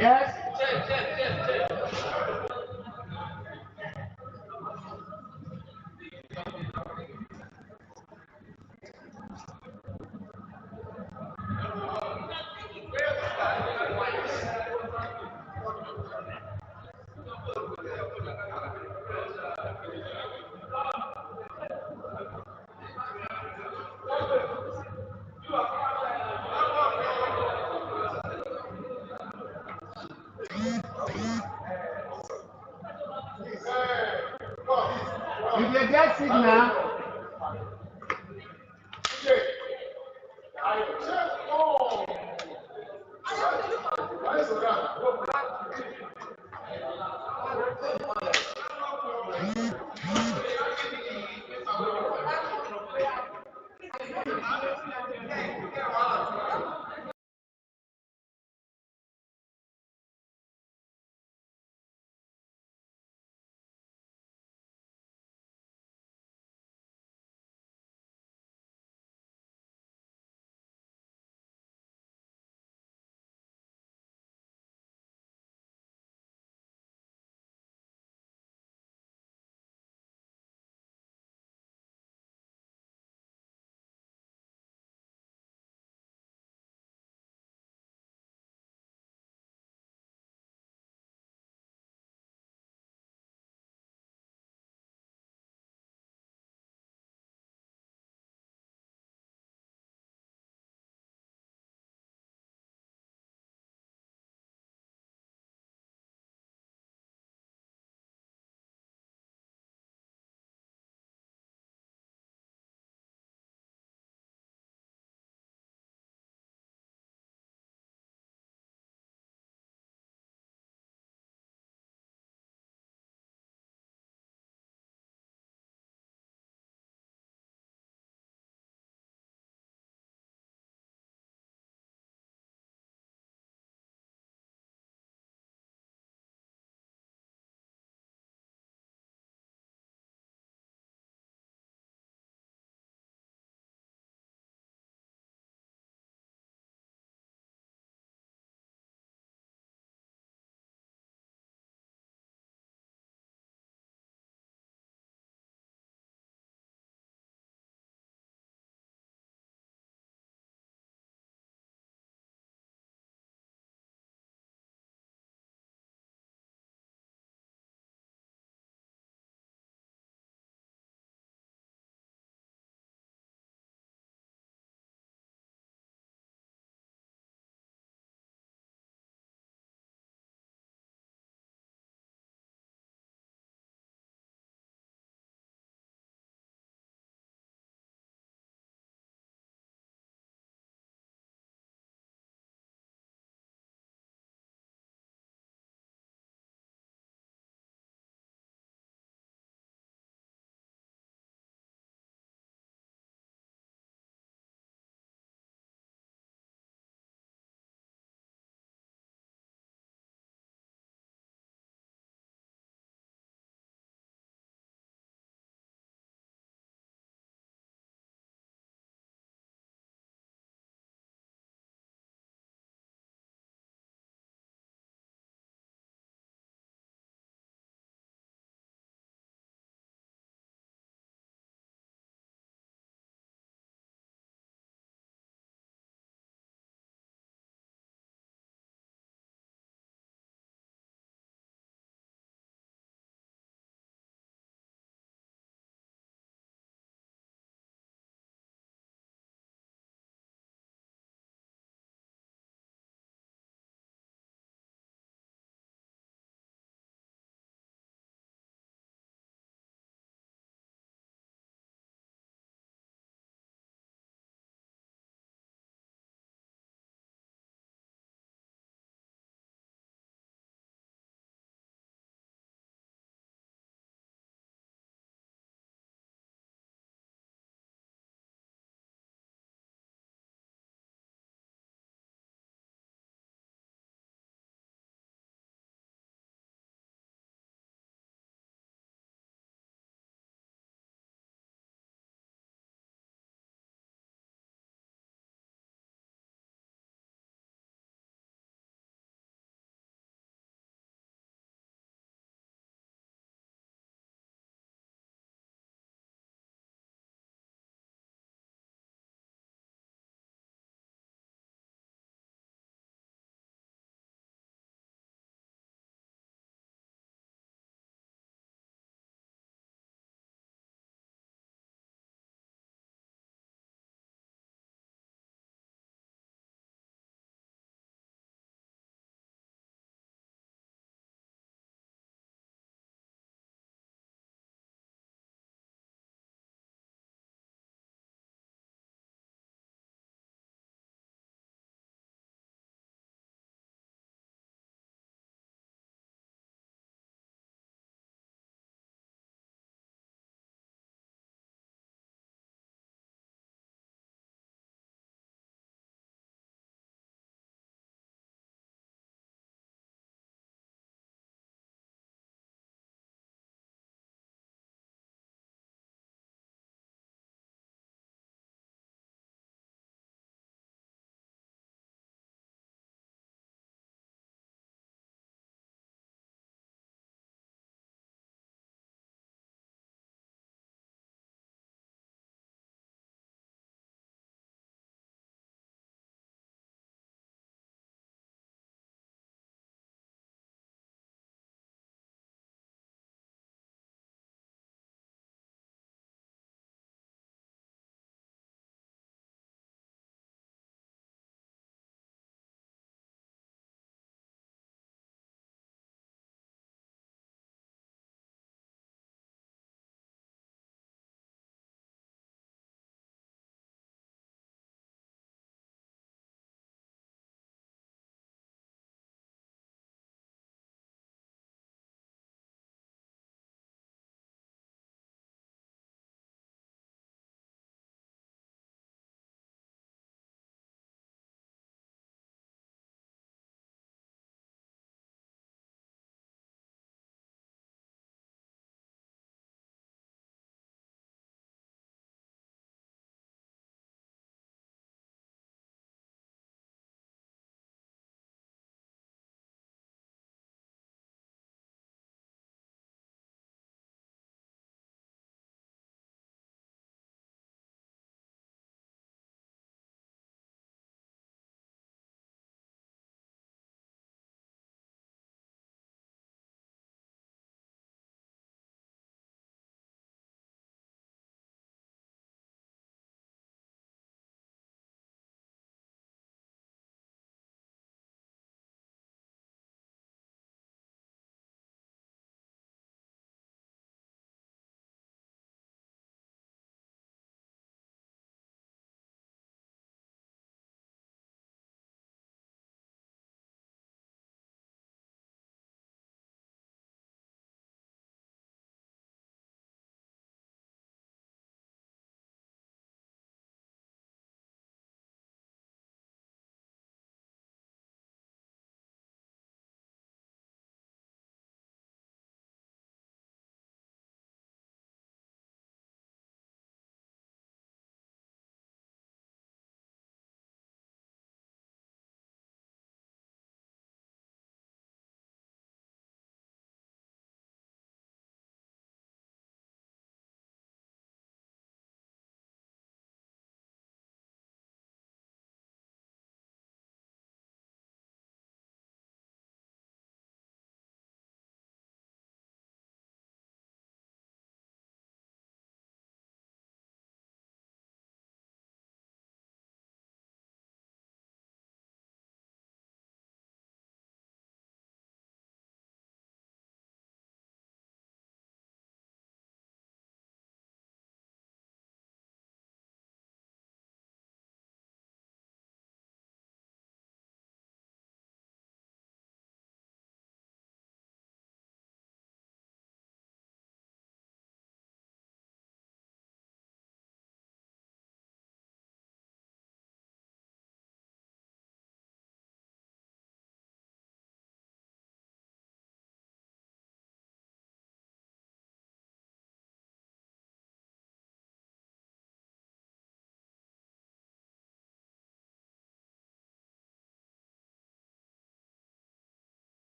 Yes. If you get signal,